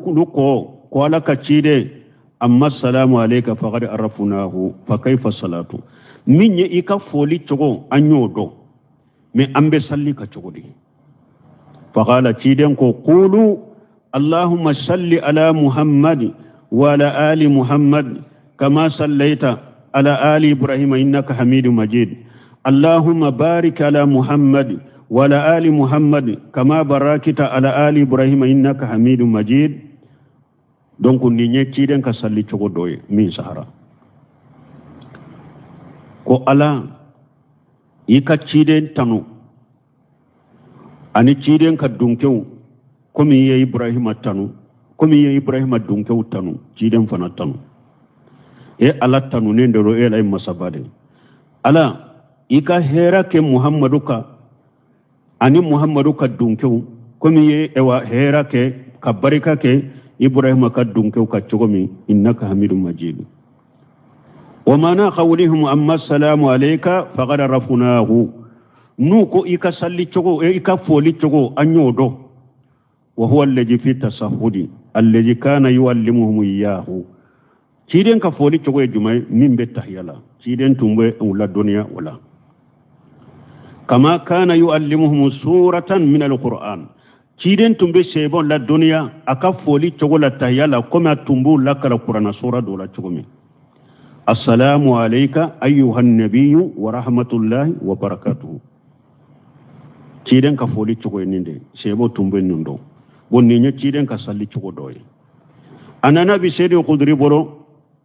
ko alaka cide amma assalamu alayka faqad arafunahu fa kayfa salatu min ye ika foli cogo anyodo me ambe salli ka cogodi faqala ciden ko qulu allahumma salli ala muhammad wa ala ali muhammad kama sallaita ala ali ibrahim innaka hamidum majid allahumma barik ala muhammad wa ala ali muhammad kama barakta ala ali ibrahim innaka hamidum majid. Donc ni nye ciden ka salli cogo doye min sahara ko ala ika ciden tanu ani ciden ka dunkew komi ye ibrahima tanu komi ye ibrahima dunkew tanu ciden fana tanu e ala tanu ne ndoro e lay masabade ala ika hera ke muhammadu ka ani muhammadu ka dunkew komi ye ewa hera ke ka barika ke ibrahima ka dunkew ka cogomi innaka hamidum majid wa mana qawlihim amma assalamu alayka faqad rafunahu nuko ika salli cogo e ika foli cogo anyodo wa huwa alladhi fi tasahhudi alladhi kana yuallimuhum iyyahu ciden ka foli cogo e jumay min be tahyala ciden tumbe wala dunya wala kama kana yuallimuhum suratan min alquran ciden tumbe sebon la dunya aka foli cogo la tahyala koma tumbu la kala qur'ana sura do la cogo mi assalamu alayka ayyuhan nabiyyu wa rahmatullahi wa barakatuh ciden ka foli cogo ninde sebo tumbe nundo bonni nya ciden ka salli cogo doye anana bi sedi qudri boro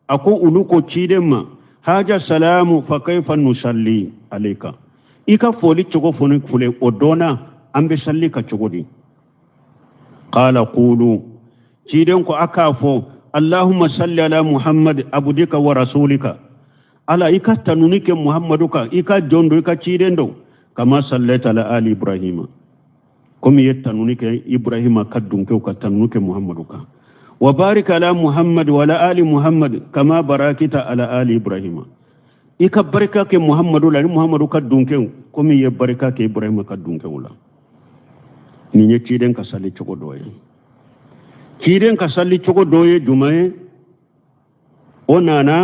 ako uluko ciden ma haja salamu fa kayfa nusalli alayka ika foli cogo foni fule odona ambe salli ka cogo di qala qulu ciden ko akafo allahumma salli ala muhammad abudika wa rasulika ala ika tanunike muhammaduka ika jondo ika ciden do kama sallaita ala ali ibrahima komi yettanunike ibrahima kaddunke ka tanunuke muhammaduka wa barik ala muhammad wa ala ali muhammad kama barakita ala ali ibrahima ika barika ke muhammadu la muhammadu kaddunke komi ye barika ke ibrahima kaddunke wala ni nye ciden ka salli cogo doye ciden ka salli cogo doye jumaye onana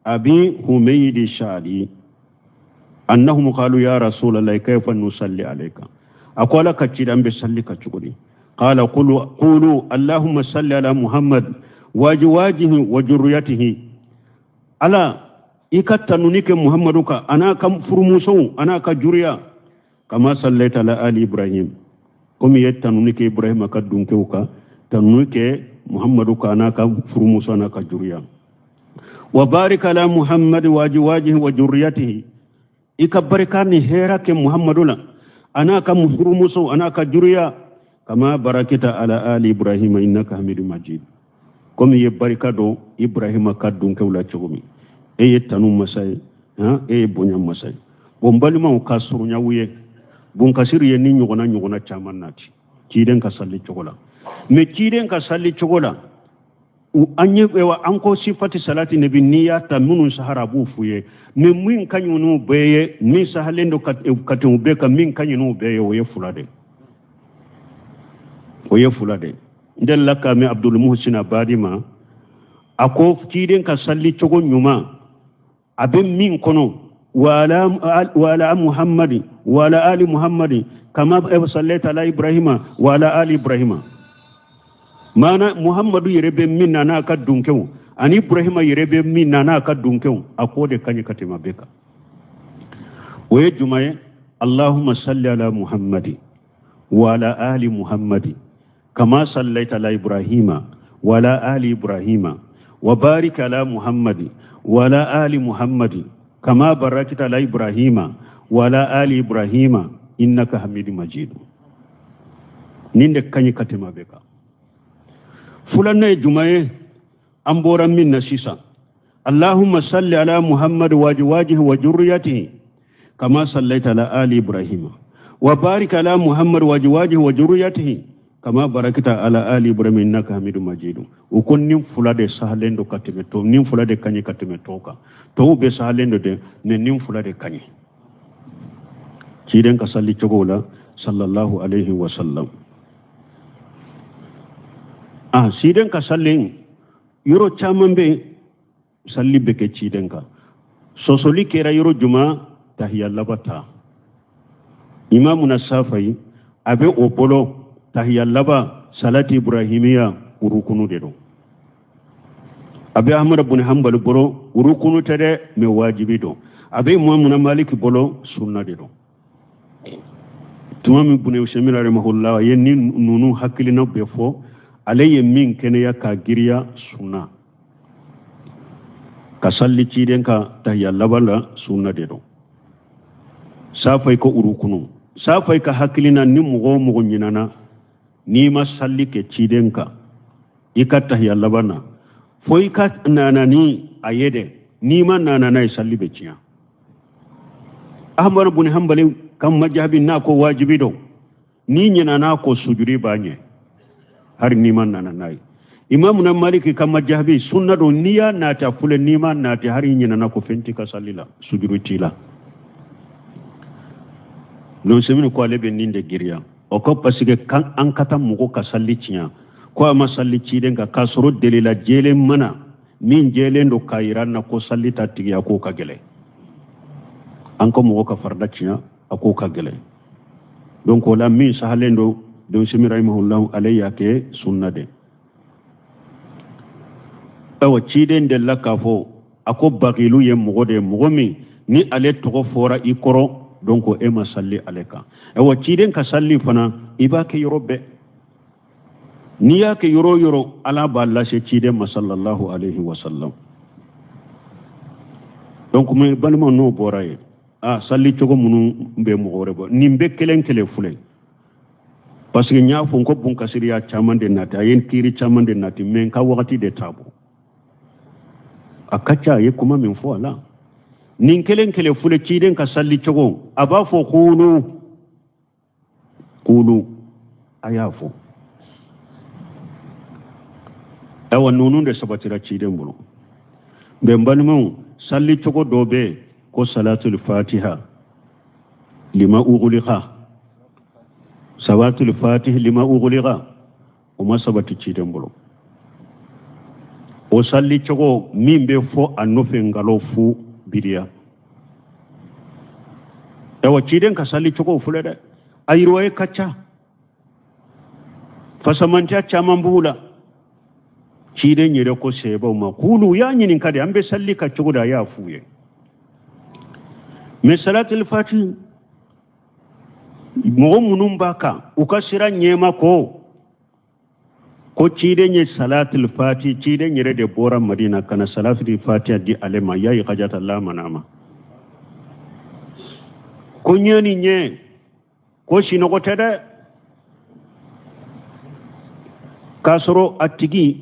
abi humaydi shadi annahum qalu ya rasulullah kayfa nusalli alayka akola kaccidan be salli kaccugudi qala qulu allahumma salli ala muhammad wajihi wa jurriyatihi ala ikattanunike muhammaduka ana kam furmuso ana ka juriya kama sallaita ala ali ibrahim komi yettanunike ibrahima kaddunke uka tanunike muhammaduka ana ka furmuso ana ka juriya wa barik ala muhammad wajihi wa jurriyatihi ika barikani hera ke muhammadu la ana ka mufurumuso ana ka juriya kama barakita ala ali ibrahima innaka hamidum majid komi ye barika do ibrahima kaddun kawla chogomi e yetanu masay e bonya masay bon balima ka surunya wuye bon kasir ye ni nyogona chaman nati kiden ka salli chogola me kiden ka salli chogola anye ewa anko sifati salati nabi niyata munun sahara bu fuye me min kanyunu beye min sahalendo katin beka min kanyunu beye oye fulade ndella ka me abdul muhsin abadima ako kiden ka salli chogo nyuma abin min kono wala muhammadi wala ali muhammadi kama sallaita ala ibrahima wala ali ibrahima mana muhammadu yerebe min nana ka dunkew ani ibrahima yerebe min nana ka dunkew akode kanye katima beka we jumaye allahumma salli ala muhammadi wa ala ali muhammadi kama sallaita ala ibrahima wa ala ali ibrahima wa barik ala muhammadi wa ala ali muhammadi kama barakta ala ibrahima wa ala ali ibrahima innaka hamidum majid ninde kanye katima beka fulanne jumaye ambora minna sisa allahumma salli ala muhammad wajihi wa jurriyatihi kama sallaita ala ali ibrahima wa barik ala muhammad wajihi wa jurriyatihi kama barakta ala ali ibrahima innaka hamidum majid ukon nim fulade sahalendo katime to nim fulade kanye katime toka to be sahalendo de ne nim fulade kanye ciden ka salli cogola sallallahu alaihi wasallam. Ciden ka sallin yoro caman be salli be ke ciden ka sosoli kera yoro juma tahiyya labata imamuna safai abe opolo tahiyya laba salati ibrahimiya urukunu de do abe ahmad ibn hanbal bolo urukunu tede me wajibi do abe imamuna maliki bolo sunna de do tumami ibn usaymin rahimahullah yenni nunu hakilina be fo alayye min kene ka giriya sunna ka salli ciden ka tahiyya labala sunna de do safai ko urukunu safai ka hakilina ni mugo nyinana ni ma salli ke ciden ka ika tahiyya labana foi ka nanani ayede ni ma nanana salli be ciya ahmad ibn hanbali kan majhabi na ko wajibi do ni nyinana ko sujuri banye har ni ma nanana imam na maliki kan majhabi sunna do niya nata fule ni ma nata har nyinana ko fenti ka sallila sujuri tila non semini ko alebe ninde giriya o ko pasike kan an kata mugo ka salli ciya ko ama salli ciden ka kasoro delila jelen mana min jelen do kayranna ko salli ta tigiya ko ka gele an ko mugo ka farda ciya ako ka gele donc wala min sahalendo don semi rahimahullahu alayya ke sunna de awa ciden de la kafo ako bagilu ye mugo de mugo mi ni ale togo fora ikoro donc e ma salli aleka wa ciden ka salli fana iba ke yorobe ni ya ke yoro ala balla se ciden ma sallallahu alaihi wasallam donc me balma no boraye salli togo munu be mo gore bo nimbe kelen kele fule parce que nya fon ko bun kasiriya chamande nati ayen kiri chamande nati men ka wakati de tabu akacha ye kuma min fo ala nin kelen kele fule ciden ka salli cogo aba fo kulu aya fo awa nunun de sabatira ciden bulu be mbalmu salli cogo dobe ko salatul fatiha lima ughliqa salatul fatiha lima ughliqa o ma sabati ciden bulu o salli cogo min be fo anofe ngalo fu bidiya yawa ciden ka salli cogo fule de ayirwaye kacca fasamanti caman bula ciden yere ko seba ma kulu ya nyinin kade ambe salli ka cogo da ya fuye me salatul fati mo munum baka ukasira nyema ko ciden ye salatul fati ciden yere de bora madina kana salatul fatiha di alema yayi qajata Allah manama ko nyani nye ko shino ko tada kasoro atigi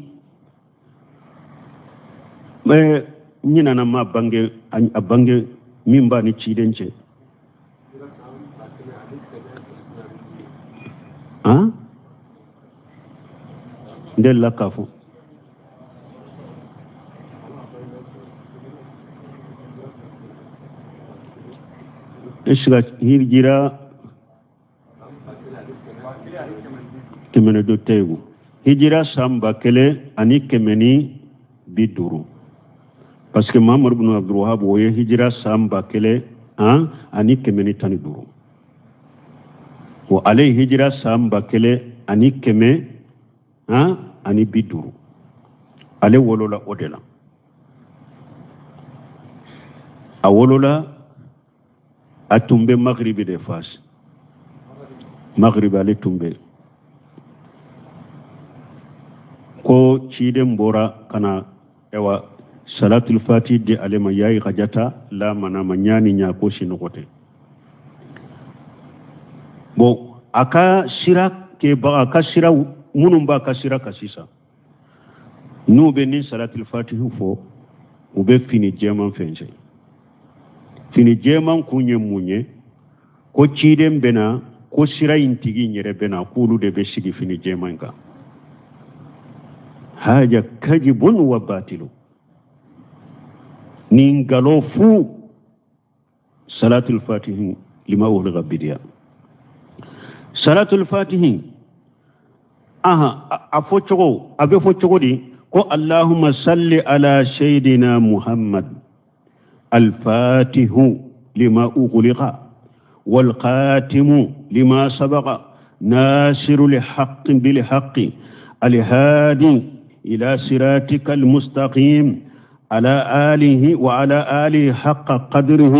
me nyina na ma bange abange mimba ni ciden ce ndella kafu isga hijira kemene do tegu hijira samba kele ani kemeni biduru parce que Muhammad ibn Abdul Wahhab woye hijira samba kele ani kemeni tani duru wa alay hijira samba kele ani keme ani biduru ale wolola odela a wolola a tumbe maghribi de fas maghribi ale tumbe ko ciden bora kana ewa salatul fati de alema yayi khajata la mana manyani nya ko sinogote bo aka sira ke ba aka sira munum ba ka sira kasisa nu be ni salatul fatihu fo ube fini jeman fenje fini jeman kunye munye ko ciden bena ko sira intigi nyere bena kulu de be sigi fini jeman ka haja kajibun wa batilu nin galo fu salatul fatihu لما أغلق بديا صلاة الفاتح أبي فوتشغو دي قو اللهم صل على سيدنا محمد الفاتح لما أغلق والقاتم لما سبق ناصر الحق بالحق الهادي إلى صراطك المستقيم على آله وعلى آله حق قدره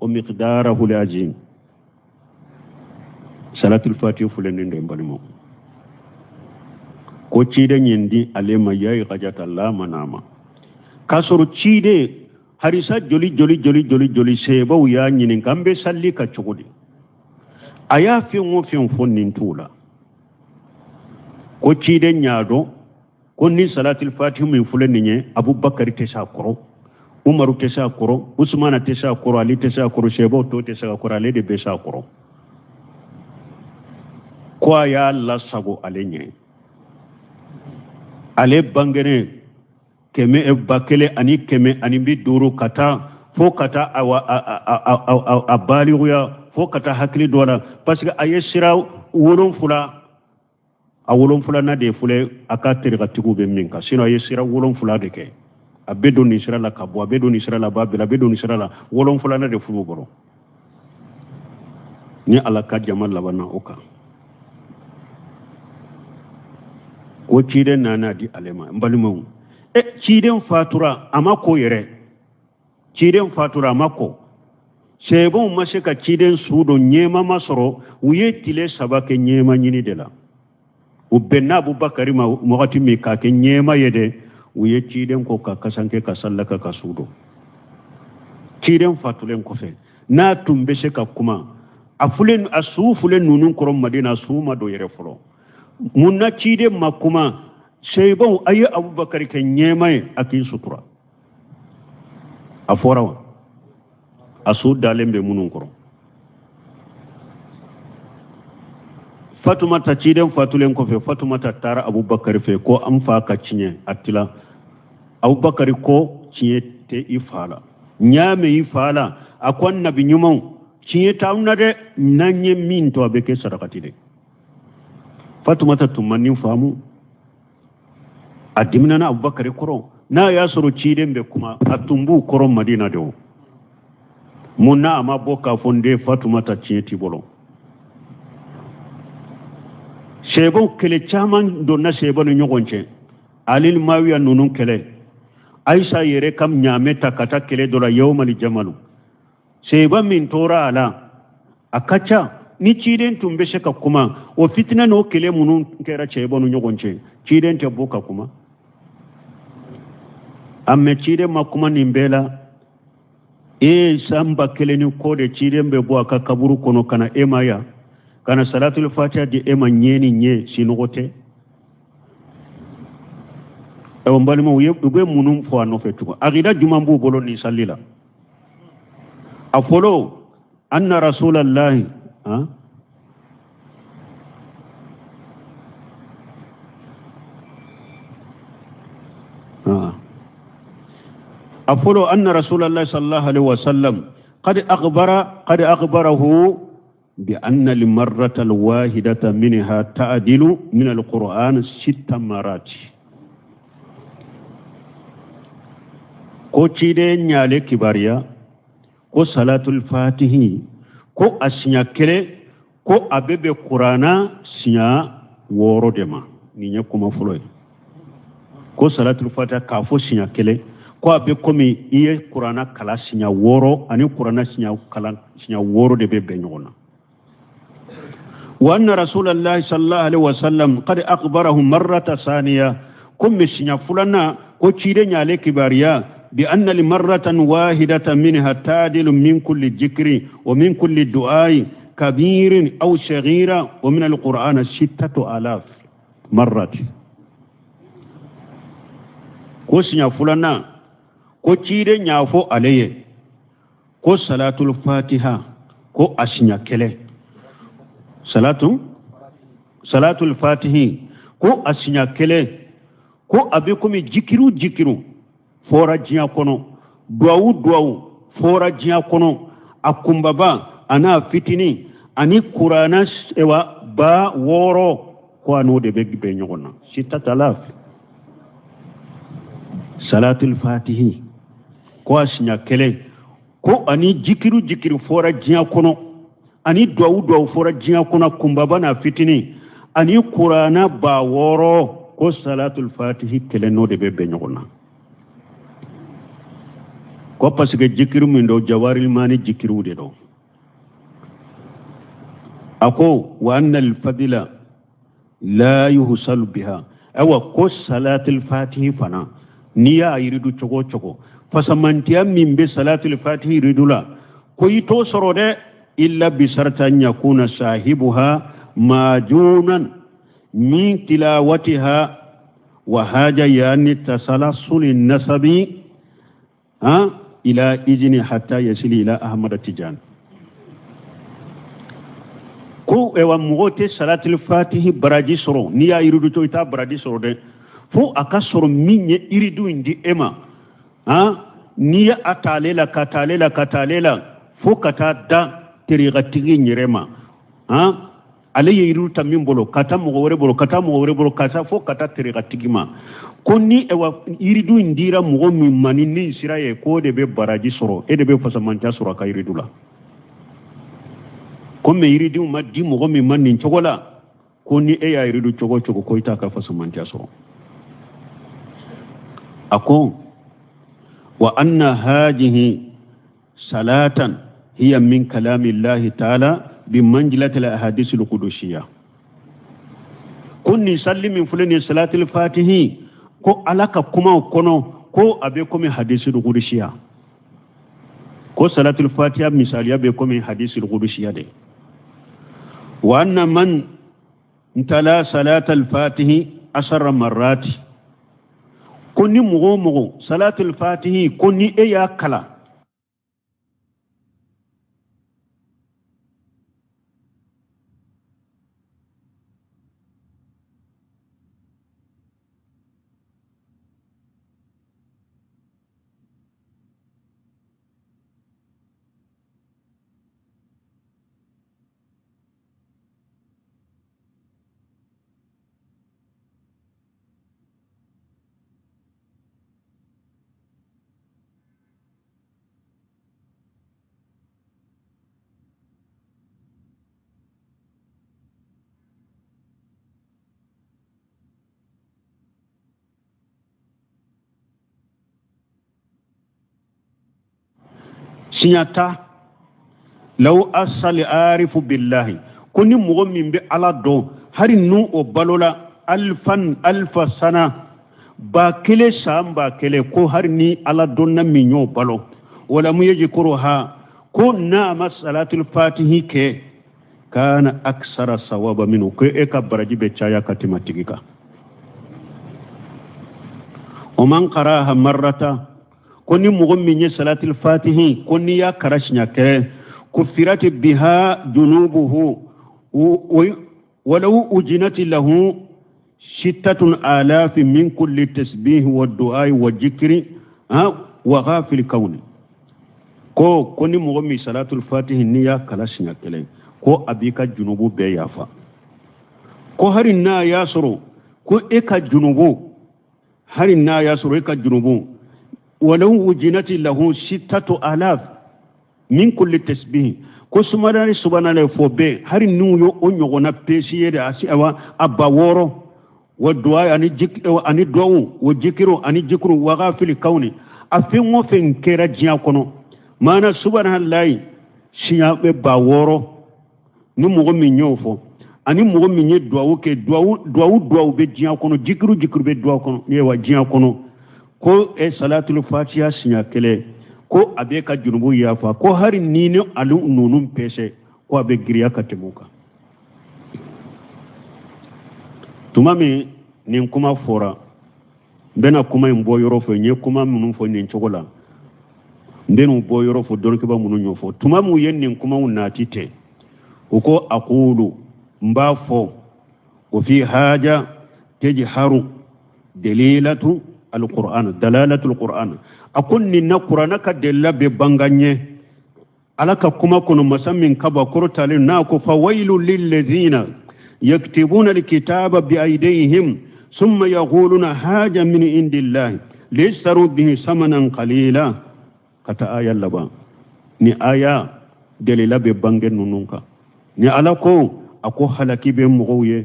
ومقداره العظيم صلاة الفاتحة فلان دمبالمو ko cide ñindi alema yayi xajata lama nama kasoro cide harisa joli sebaw ya ñinin kambe salli ka cogodi aya feŋo feŋ fonnin tula ko cide ñaado ko ni salatul fatih min fulani ñe abubakari te sa koro umaru te sa koro usmana te sa koro ali te sa koro sebaw to te sa koro ale de be sa koro ko aya la sago ale ñe ale bangene keme bakele ani keme ani bi duru kata fo kata a baliguya fo kata hakili dola parce que aye sira wolon fula na de fule aka terika tigu be minka sino aye sira wolon fula de ke abedo ni sira la kabo abedo ni sira la babila abedo ni sira la wolon fula na de fulu boro ni ala ka jamal labana oka ko ciden nana di alema mbalumu ciden fatura amako yere ciden fatura amako sebon maseka ciden sudo nyema masoro uye tile sabake nyema nyini dela ubenna abubakari ma mogati mi ka ke nyema yede uye ciden ko ka kasanke ka sallaka ka sudo ciden fatulen ko fe na tumbe se ka kuma afulen asufulen nunun korom madina suma do yere folo munna cide makuma seybon ayi abubakar ke nyemay akin sutura aforawa asu dalembe munun koro fatumata ciden fatulen ko fe fatumata tara abubakar fe ko am fa ka cinye attila abubakar ko cinye te ifala nyame ifala akon nabi nyumon cinye tauna de nanye min to abeke sadakati de fatumata tumannin famu addimna na abubakar koro na ya soro ciden be kuma atumbu koro madina de munna ama boka fonde fatumata ciyeti bolo sebon kele chaman do na sebon nyogonche alil mawiya nunun kele aisha yere kam nyame takata kele dola yawmal jamalu seba min tora ala akacha ni ciden tumbe sheka kuma o fitna no kele munun kera cebonu nyogonche ciden te boka kuma amme ciden makuma nimbela samba kele ni kode ciden be bo aka kaburu kono kana emaya kana salatul fatiha di ema nyeni nye sinogote e mbali mo yebe munun fo no fetugo agida jumambu bolo ni sallila afolo anna rasulullahi أقول أن رسول الله صلى الله عليه وسلم قد أخبره بأن المرة الواحدة منها تعدل من القرآن 6 مرات ko cide nyale kibariya ko salatul fatihi ko asinya kele ko abebe qur'ana sinya woro dema ni nyakuma fuloy ko salatul fatiha ka fo sinya kele ko abe komi iye qur'ana kala sinya woro ani qur'ana sinya woro de be nyona wa anna rasulullah sallallahu alaihi wasallam qad akhbarahu marrata thaniya kum sinya fulana ko cide nyale kibariya bi anna li marratan wahidatan minha tadilu min kulli dhikri wa min kulli du'ai kabirin aw saghira wa min alquran 6000 marrat ko sinya fulana ko cide nyafo aleye ko salatul fatiha ko asinya kele salatul fatihi ko asinya kele ko abikomi jikiru fora jiya kono duawu fora jiya kono akumbaba ana fitini ani qur'ana ewa ba woro ko anu de be nyogona 6000 salatul fatihi ko asinya kele ko ani jikiru fora jiya kono ani duwa fora jiya kono kumbaba na fitini ani qur'ana ba woro ko salatul fatihi kele no de be nyogona ko parce que jikiru min do jawaril mani jikiru de do ako wa anna al fadila la yuhsal biha awa ko salatul fatihi fana niya yiridu chogo fasamantiya min be salatul fatihi ridula ko yito sorode illa bi shartan yakuna sahibuha majunan min tilawatiha wa haja yani tasalsul nasabi ila ijni hatta yasili ila ahmad tijan ko ewa mugote salatul fatihi baraji soro niya yiridu to ita baraji soro de fo akasoro minye iridu indi ema niya atalela katalela fo kata da terigatigi nyerema ale yiru tamim bolo kata mo wore bolo kata fo kata terigatigi ma konni ewa iridu indira mo mi manini israye ko de be baraji soro e de be fasamanta soro ka iridu la ko me iridu ma di mo mi manin chogola konni e ya iridu chogo ko ita ka fasamanta soro ako wa anna hadhihi salatan hiya min kalami Allah ta'ala bi manzilati al-ahadith al-qudusiyyah kunni sallimin fulani salatul fatihi ko alaka kuma kono ko abe ko mi hadith al-qudusiyyah ko salatul fatiha misaliya be ko mi hadith al-qudusiyyah de wa anna man tala salatul fatihi 10 marrati koni mugo salatul fatihi koni eya kala sinyata law asal arifu billahi kuni mugo min be ala do hari nu o balola alfa sana ba kele samba kele ko hari ni ala donna minyo balo wala mu yeji kuruha ko na masalatul fatihi ke kana aksara sawaba minu ko e ka baraji be chaya katimatigika o man qaraha marrata koni mugo minye salatul fatihi koni ya karashnya ke kufirati biha junubuhu walau ujinati lahu 6000 min kulli tasbih wa du'a wa dhikri wa ghafil kauni ko koni mugo mi salatul fatihi ni ya karashnya kele ko abika junubu be yafa ko harin na yasuru ko eka junubu harin na yasuru eka junubu ولو وجنت له 6000 من كل تسبيح ko sumadani subhanallah fo be hari nuyo onyo na pesiyede asi awa abaworo wa du'a ani ani du'u wa jikiru ani jikru wa ghafil kauni afin mo fen kera jiya kono mana subhanallah siya be baworo ni mo mi nyofo ani mo mi nye du'u ke du'u be jiya kono jikiru be du'u kono yewa jiya kono ko e salatul fatiha sinya kele ko abe ka junubu yafa ko hari nini alu nunum pese ko abe giriya katemuka tumami nin kuma fora bena kuma imbo yorofo nye kuma munun fo nin chogola ndenu bo yorofo donke ba munun nyofo tumamu yen nin kuma unatite uko aqulu mbafo wa fi haja tajharu dalilatu القرآن دلالة القرآن أكون نقرأ نك دللا ببانغانية alaka kuma kono masammin kaba kurtale nako fawailu lilladhina yaktubuna alkitaba biaydihim thumma yaquluna haja min indillahi lisaru bihi samanan qalila kata aya laba ni aya delila be bangen nununka ni alako ako halaki be mogoye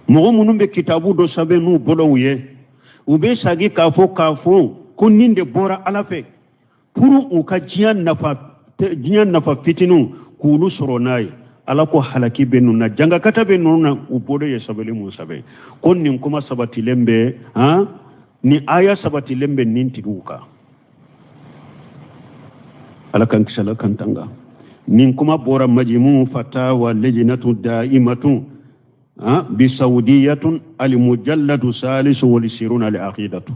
mogo munum be kitabu do sabe nu bolowye ube sagi kafo ko ninde bora alafe puru uka jiyan nafa fitinu kulu soronai alako halaki be nunna janga kata be nunna ubodo ye sabele mun sabe kon nin kuma sabati lembe ni aya sabati lembe ninti duka alakan kisala kantanga nin kuma bora majmu fatawa lajnatu daimatu bi saudiyatun al mujalladu salisu wal 20 li aqidatu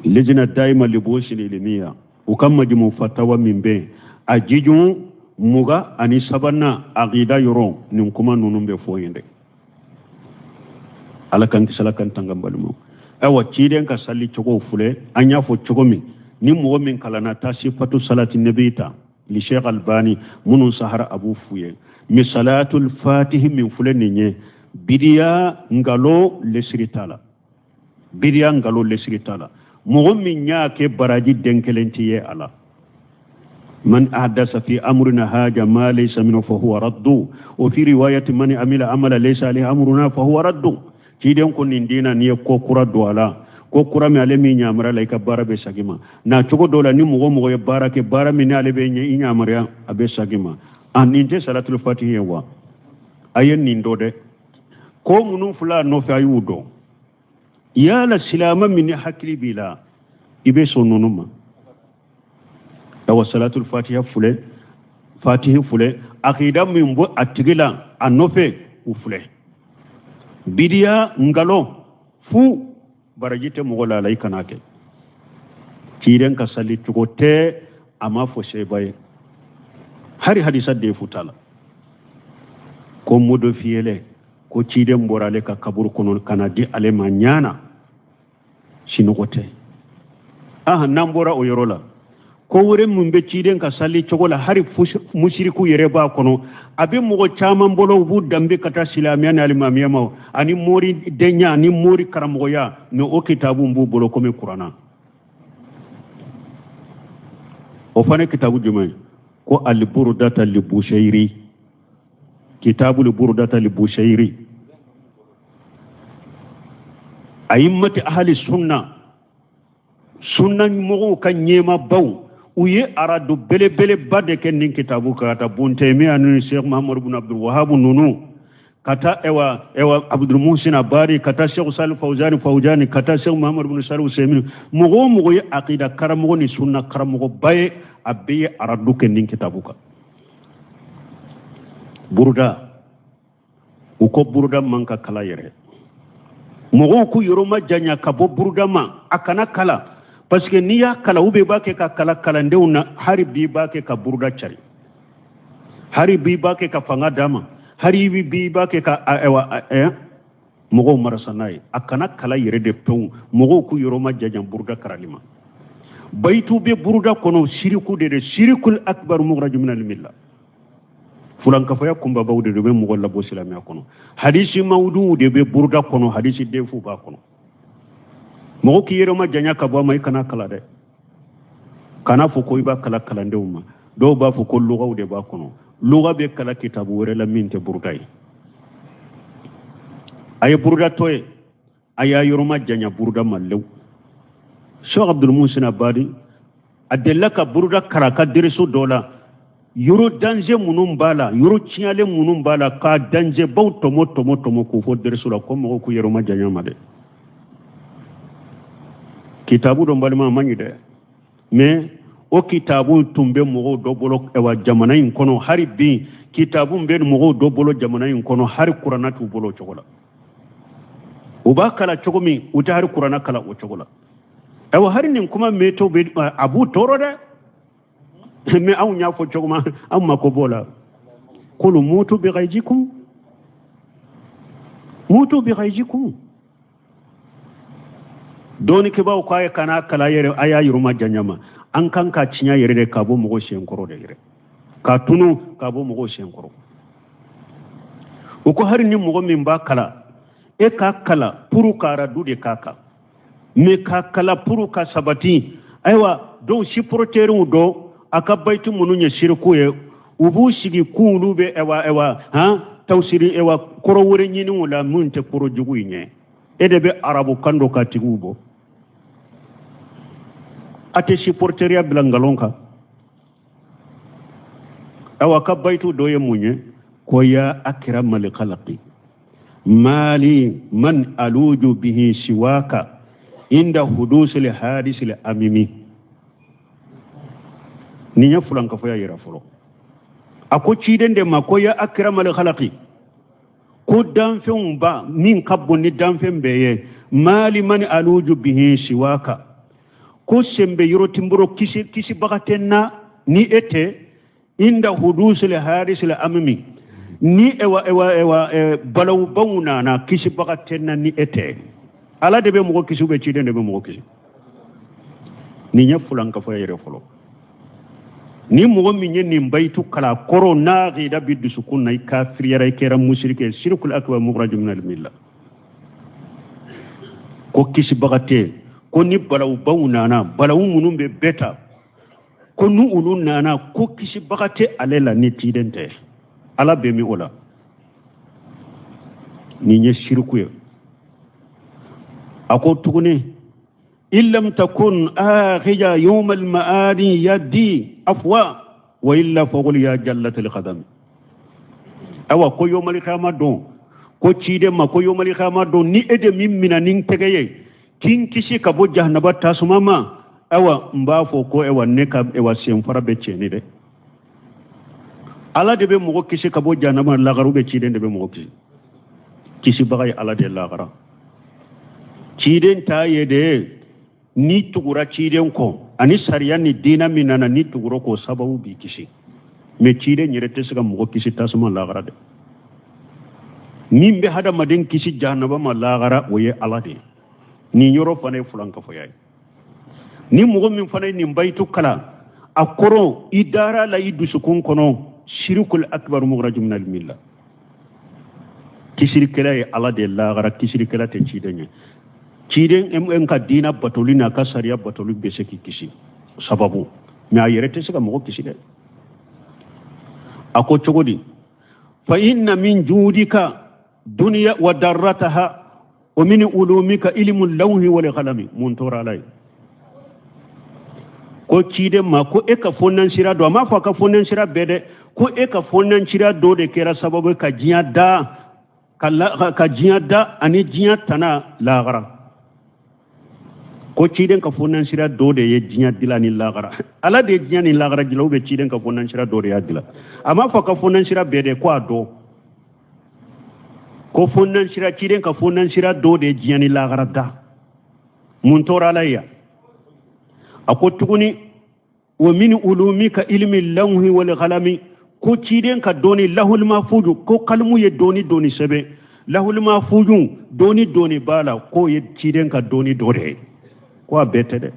lajna daima li boshi ilmiya ukam majmu fatawa mimbe ajiju muga ani sabanna aqida yoro nin kuma nunumbe foyende alakan kisala kantanga balmo awa ciden ka salli cogo fule anya fo cogo min ni mo min kalana ta sifatu salati nabita li Sheikh Albani munun sahara abu fuye mi salatul fatih min fule ninye bidiya ngalo lesritala mo min nya ke baraji denkelentiye ala man ahdasa fi amrina haja ma laysa minhu fa huwa raddu wa fi riwayati man amila amala laysa alayhi amruna fa huwa raddu ciden ko nin dina ni ko kura doala ko kura mi ale mi nyamara lay ka barabe sagima na cogo dola ni mugo ye barake barami ni ale be nyi nyamara abe sagima an inte salatul fatih wa ayen nin dode ko munun fula no fa yudo ya la silama min hakli bila ibe sonunuma dawa salatul fatih fule akida min bo atigila anofe ufule bidiya ngalo fu barajite mogola lay kanake tiren ka sali tugote ama fo sebaye hari hadisa de futala ko modo fiele ko tiren borale ka kabur kono kanadi ale manyana sinogote nambora o yorola ko wure mun be tiren ka sali chogola hari mushriku yere ba kono abe mogo chaman bolo bu dambe kata silamiya na alimamiya ma ani mori denya ani mori karamoya no o kitabu mbu bolo kome qur'ana o fane kitabu jumay ko al burdata li bushairi kitabu al burdata li bushairi ayimmati ahli sunna mogo kan nyema baw uye aradu bele bade ken nin kitabu kata bunte mi anu Sheikh Muhammad ibn Abdul Wahhab nunu kata ewa Abdul Muhsin Abari kata Sheikh Salih Fawzani kata Sheikh Muhammad ibn Salih Usaymin mugo ye aqida karamugo ni sunna karamugo baye abiye aradu ken nin kitabu ka burda uko burda manka kala yere mugo ku yoroma janya kabo burda ma akana kala parce que niya kala ube bake ka kala ndewna hari bi bake ka burda chari hari bi bake ka fanga dama hari bi bake ka mogo marasanai akana kala yere de pew mogo ku yoroma jajan burda karalima baytu be burda kono shirikul akbar mukhraj min al milla fulan ka faya kumba bawde de be mogo labo islamia kono hadisi mawdu de be burda kono hadisi defu ba kono mogo ki yero ma janya ka bo may kana kala de kana fo ko iba kala ndewma do ba fo ko lugaw de ba kono luga be kala kitabu wore la minte burday ay burda toy aya yoro ma janya burda mallew Sheikh Abdul Muhsin Abadi adelaka burda karaka dirisu dola yoro danje munum bala yoro chiale munum bala ka danje baw tomo ko fo dirisu la ko mogo ku yero ma janya made kitabu don balima manyi de mais o kitabu tumbe mogo do bolo ewa jamana in kono hari bi kitabu mbe mogo do bolo jamana in kono hari qur'ana tu bolo chogola uba kala chogomi uta hari qur'ana kala o chogola ewa hari nin kuma meto be abu toro de me aw nya fo chogoma amma ko bola qulu mutu bi ghayjikum doni ke baw ko ay kana kala yere aya yuruma janyama an kan ka cinya yere de ka bo mogo shenkoro de yere ka tunu ka bo mogo shenkoro uko har ni mogo min ba kala e ka kala puru kara du de kaka me ka kala puru ka sabati aiwa don shi proterin do aka baitu munun ya shirku ye ubu shigi kulu be ewa ha tawsiri ewa koro wure nyini wala mun te koro jugu nye ede be arabu kando ka tigubo ate shi porteria blangalonka awa ka baitu do ye munye ko ya akramal khalqi mali man aluju bihi siwaka inda hudusil hadisil amimi ni nya fulan ka foya yira fulo ako ciden de mako ya akramal khalqi ko danfen ba min kabbo ni danfen beye mali man aluju bihi siwaka ko sembe yoro timburo kisi bagatenna ni ete inda hudusil hadisil amimi ni ewa balaw bawna na kisi bagatenna ni ete ala de be mo kisi be ciden de be mo kisi ni nya fulan ka foya yira fulo ni mogo min ye nin baytu kala koro naaqida biddu sukun nay kafir yara kera mushrike shirkul akbar mukhraj min al milla ko kisi bagate ko ni balaw bawnana balaw munum be beta ko nu ulun nana ko kisi bagate alela ni tidente ala be mi ola ni nye shirku ye ako tugune illam takun akhija yawm al maadi yadi afwa wa illa faqul ya jallat al qadam awa ko yomal khama don ko ciide ma ko yomal khama don ni ede min minanin tegeye kin kisi ka bo jahannaba tasumama awa mba fo ko ewa neka ewa sem fara be ceni de ala de be mo kisi ka bo jahannaba la garu be ciide de be mo kisi bagay ala de la gara ciiden ta yede ni tugura ciden ko ani sariya ni dina minana ni tuguro ko sababu bi kisi me ciden yere te siga mo kisi tasuma lagara de min be hada madin kisi jahannaba ma lagara oye alade ni yoro fane fulanka foyay ni mo min fane ni baytu kala akoro idara la idu sukun kono shirkul akbar mukhraj min al milla kisiri kala alade lagara kisiri kala te ciden ciden en ka dina batolina ka sariya batolu be se kisi sababu me ayere te sika mo kisi de ako chogodi fa inna min judika dunya wa darrataha wa min ulumika ilmul lawhi wal qalami mun tora lay ko ciden ma ko e ka fonnan sira do ma fa ka fonnan sira bede ko e ka fonnan sira do de kera sababu ka jiya da ka jiya da ani jiya tana lagara ko ciden ka fonnan sira do de ye jinya dilani lagara ala de jinya ni lagara jilaw be ciden ka fonnan sira do de ya dila ama fa ka fonnan sira be de ko ado ko fonnan sira ciden ka fonnan sira do de jinya ni lagara da mun tora layya ako tuguni wa min ulumika ilmi lawhi wal qalami ko ciden ka doni lahul mahfuju ko kalmu ye doni sebe lahul mahfuju doni bala ko ye ciden ka doni do de ko bete de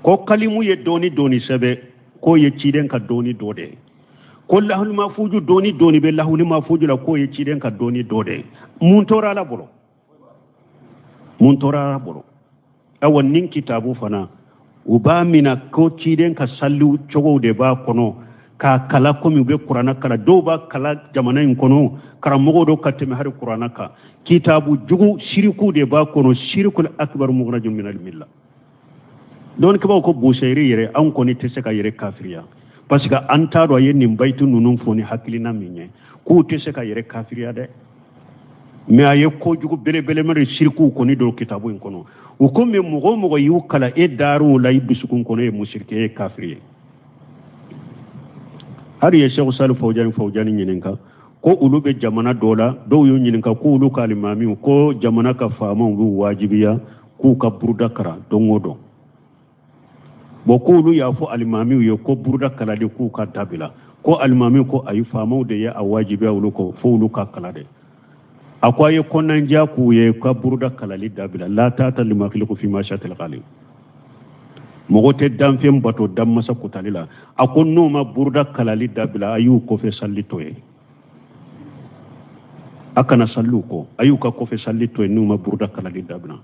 ko kalimu ye doni sebe ko ye ciden ka doni dode ko lahul mafuju doni be lahul mafuju la ko ye ciden ka doni dode mun tora la bolo awan nin kitabu fana uba mina ko ciden ka sallu chogo de ba kono ka kala ko mi be qur'ana kala do ba kala jamana in kono karamogo do kateme har qur'ana ka kitabu jugu shirku de ba kono shirkul akbar mukhraj min al milla don ke ba ko busairi yere an ko ni tese ka yere kafiriya parce que an ta do yen nim baytu nunun foni hakilina minye ko tese ka yere kafiriya de me aye ko jugu bele mere shirku ko ni do kitabu in kono o ko me mogo yu kala e daru la ibsukun kono e mushrike e kafiriye har ya sheikh salu fawjani nyininka ko ulu be jamana dola do yu nyininka ko ulu kalimami ko jamana ka fama wu wajibiya ku ka burda kara dongodo bo ko ulu ya fo alimami yo ko burda kala de ku ka dabila ko alimami ko ayi fama de ya awajibiya ulu ko fo ulu ka kala de akwaye konan ja ku ye ka burda kala li dabila la ta ta limakhliqu fi ma shatil qalim mogote damfen bato dammasa kutalila ako numa burda kalali dabila ayu ko fe salli toye akana sallu ko ayu ka ko fe salli toye numa burda kalali dabila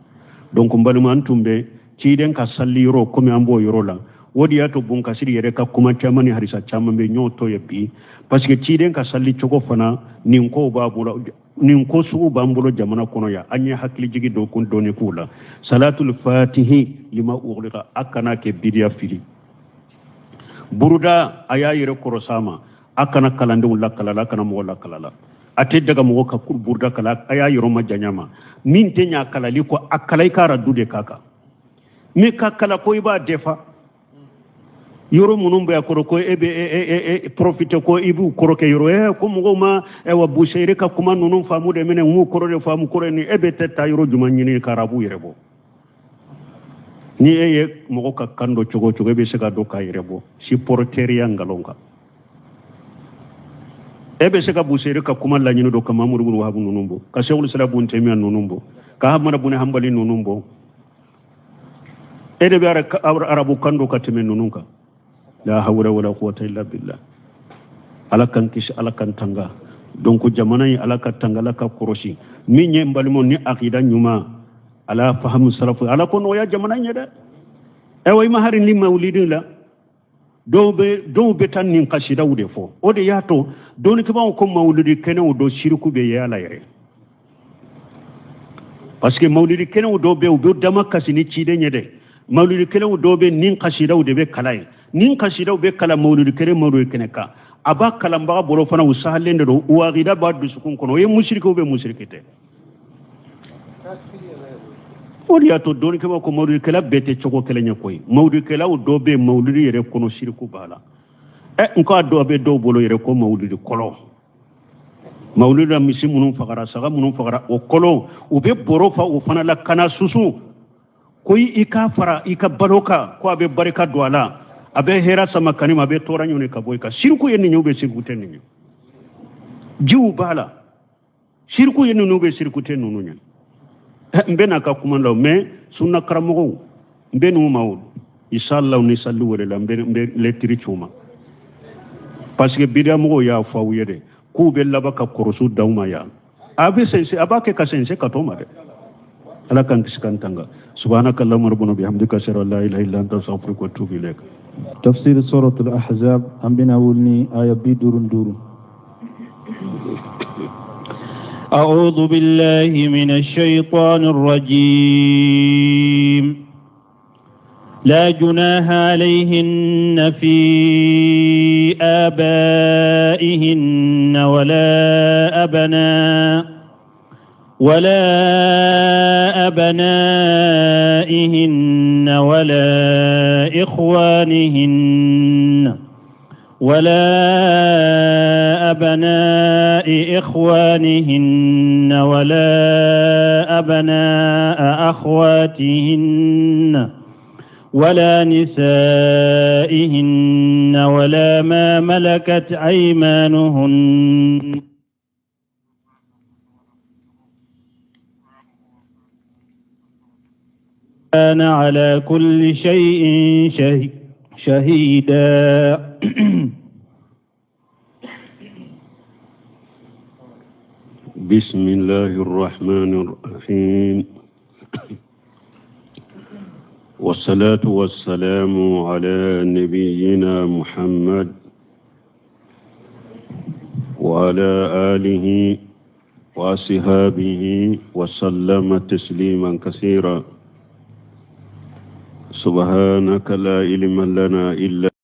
donc mbaluma antumbe ciden ka salli yoro comme ambo yoro la wodi yato bunka siri yere ka kuma chamani harisa chamambe nyoto yebi parce que ciden ka salli chogo fana ninko babula ninko su bambulo jamana kono ya anya hakli jigi do kun doni kula salatul fatihi lima ughliqa akana ke bidia fili buruda aya yere korosama akana kalande wala kalala kana mo wala kalala ate daga mo ka kur burda kala aya yero majanyama min tenya kalali ko akalai kara dude kaka mi kakala ko iba defa yoro munum be akoro ko ebe profite ko ibu koro ke yoro ko mo ma wa busheire ka kuma nunum famu de menen mu koro de famu koro ni ebe tetta yoro juma nyini karabu yerebo ni mo ka kando chogo chogo be se ka do ka yerebo si porteria ngalonga ebe se ka busheire ka kuma la nyino do ka mamuru bu wahabu nunumbo ka shewul sala bun temiya nunumbo ka hamana bun hambali nunumbo ede be arabu kando ka temen nununka la hawla wala quwwata illa billah alakan kish alakan tanga donc jamana yi alaka tanga laka koroshi minye mbalimo ni aqida nyuma ala fahamu salafu ala kono ya jamana nyeda e way maharin li mawlidin la do be tan nin qasida wude fo ode yato doni ke ba ko mawlidi kene do shirku be yala yare parce que mawlidi kene do be dama kasini cide nyede mawlidi kene do be nin qasida wude be kalay nin kasida be kala mawludi kere mawludi keneka aba kala mbaga boro fana usahallende do uagida ba du sukun kono ye mushriko be mushrikete odiya to doni ke ko mawludi kala bete choko kala nyakoy mawludi kala do be mawludi yere kono shirku bala nko do be do bolo yere ko mawludi kolo mawludi misi munum fagara saga munum fagara o kolo o be boro fa o fana la kana susu koy ika fara ika baloka ko abe barika do ala abe hera sama kanima abe tora nyone ka boy ka shirku yenni nyube shirku tenni jiwu bala shirku yenni nyube shirku tennu nunya mbena ka kuma law me sunna karamogo mbenu mawul inshallah ni sallu wala mbe letiri chuma parce que bidia mo ya fawu yede ku be labaka korosu dawma ya abe sense abake ka sense ka toma de ala kan tiskantanga subhanakallahumma rabbuna bihamdika ashhadu an la ilaha illa anta astaghfiruka wa atubu ilaik تفسير سورة الأحزاب أمبنا ولني آية بيدورن دورن أعوذ بالله من الشيطان الرجيم لا جناح عليهن في آبائهن ولا أبنائهن ولا إخوانهن ولا أبناء إخوانهن ولا أبناء أخواتهن ولا نسائهن ولا ما ملكت أيمانهن كان على كل شيء شهيدا بسم الله الرحمن الرحيم والصلاة والسلام على نبينا محمد وعلى آله وصحبه وسلم تسليما كثيرا سبحانك لا علم لنا إلا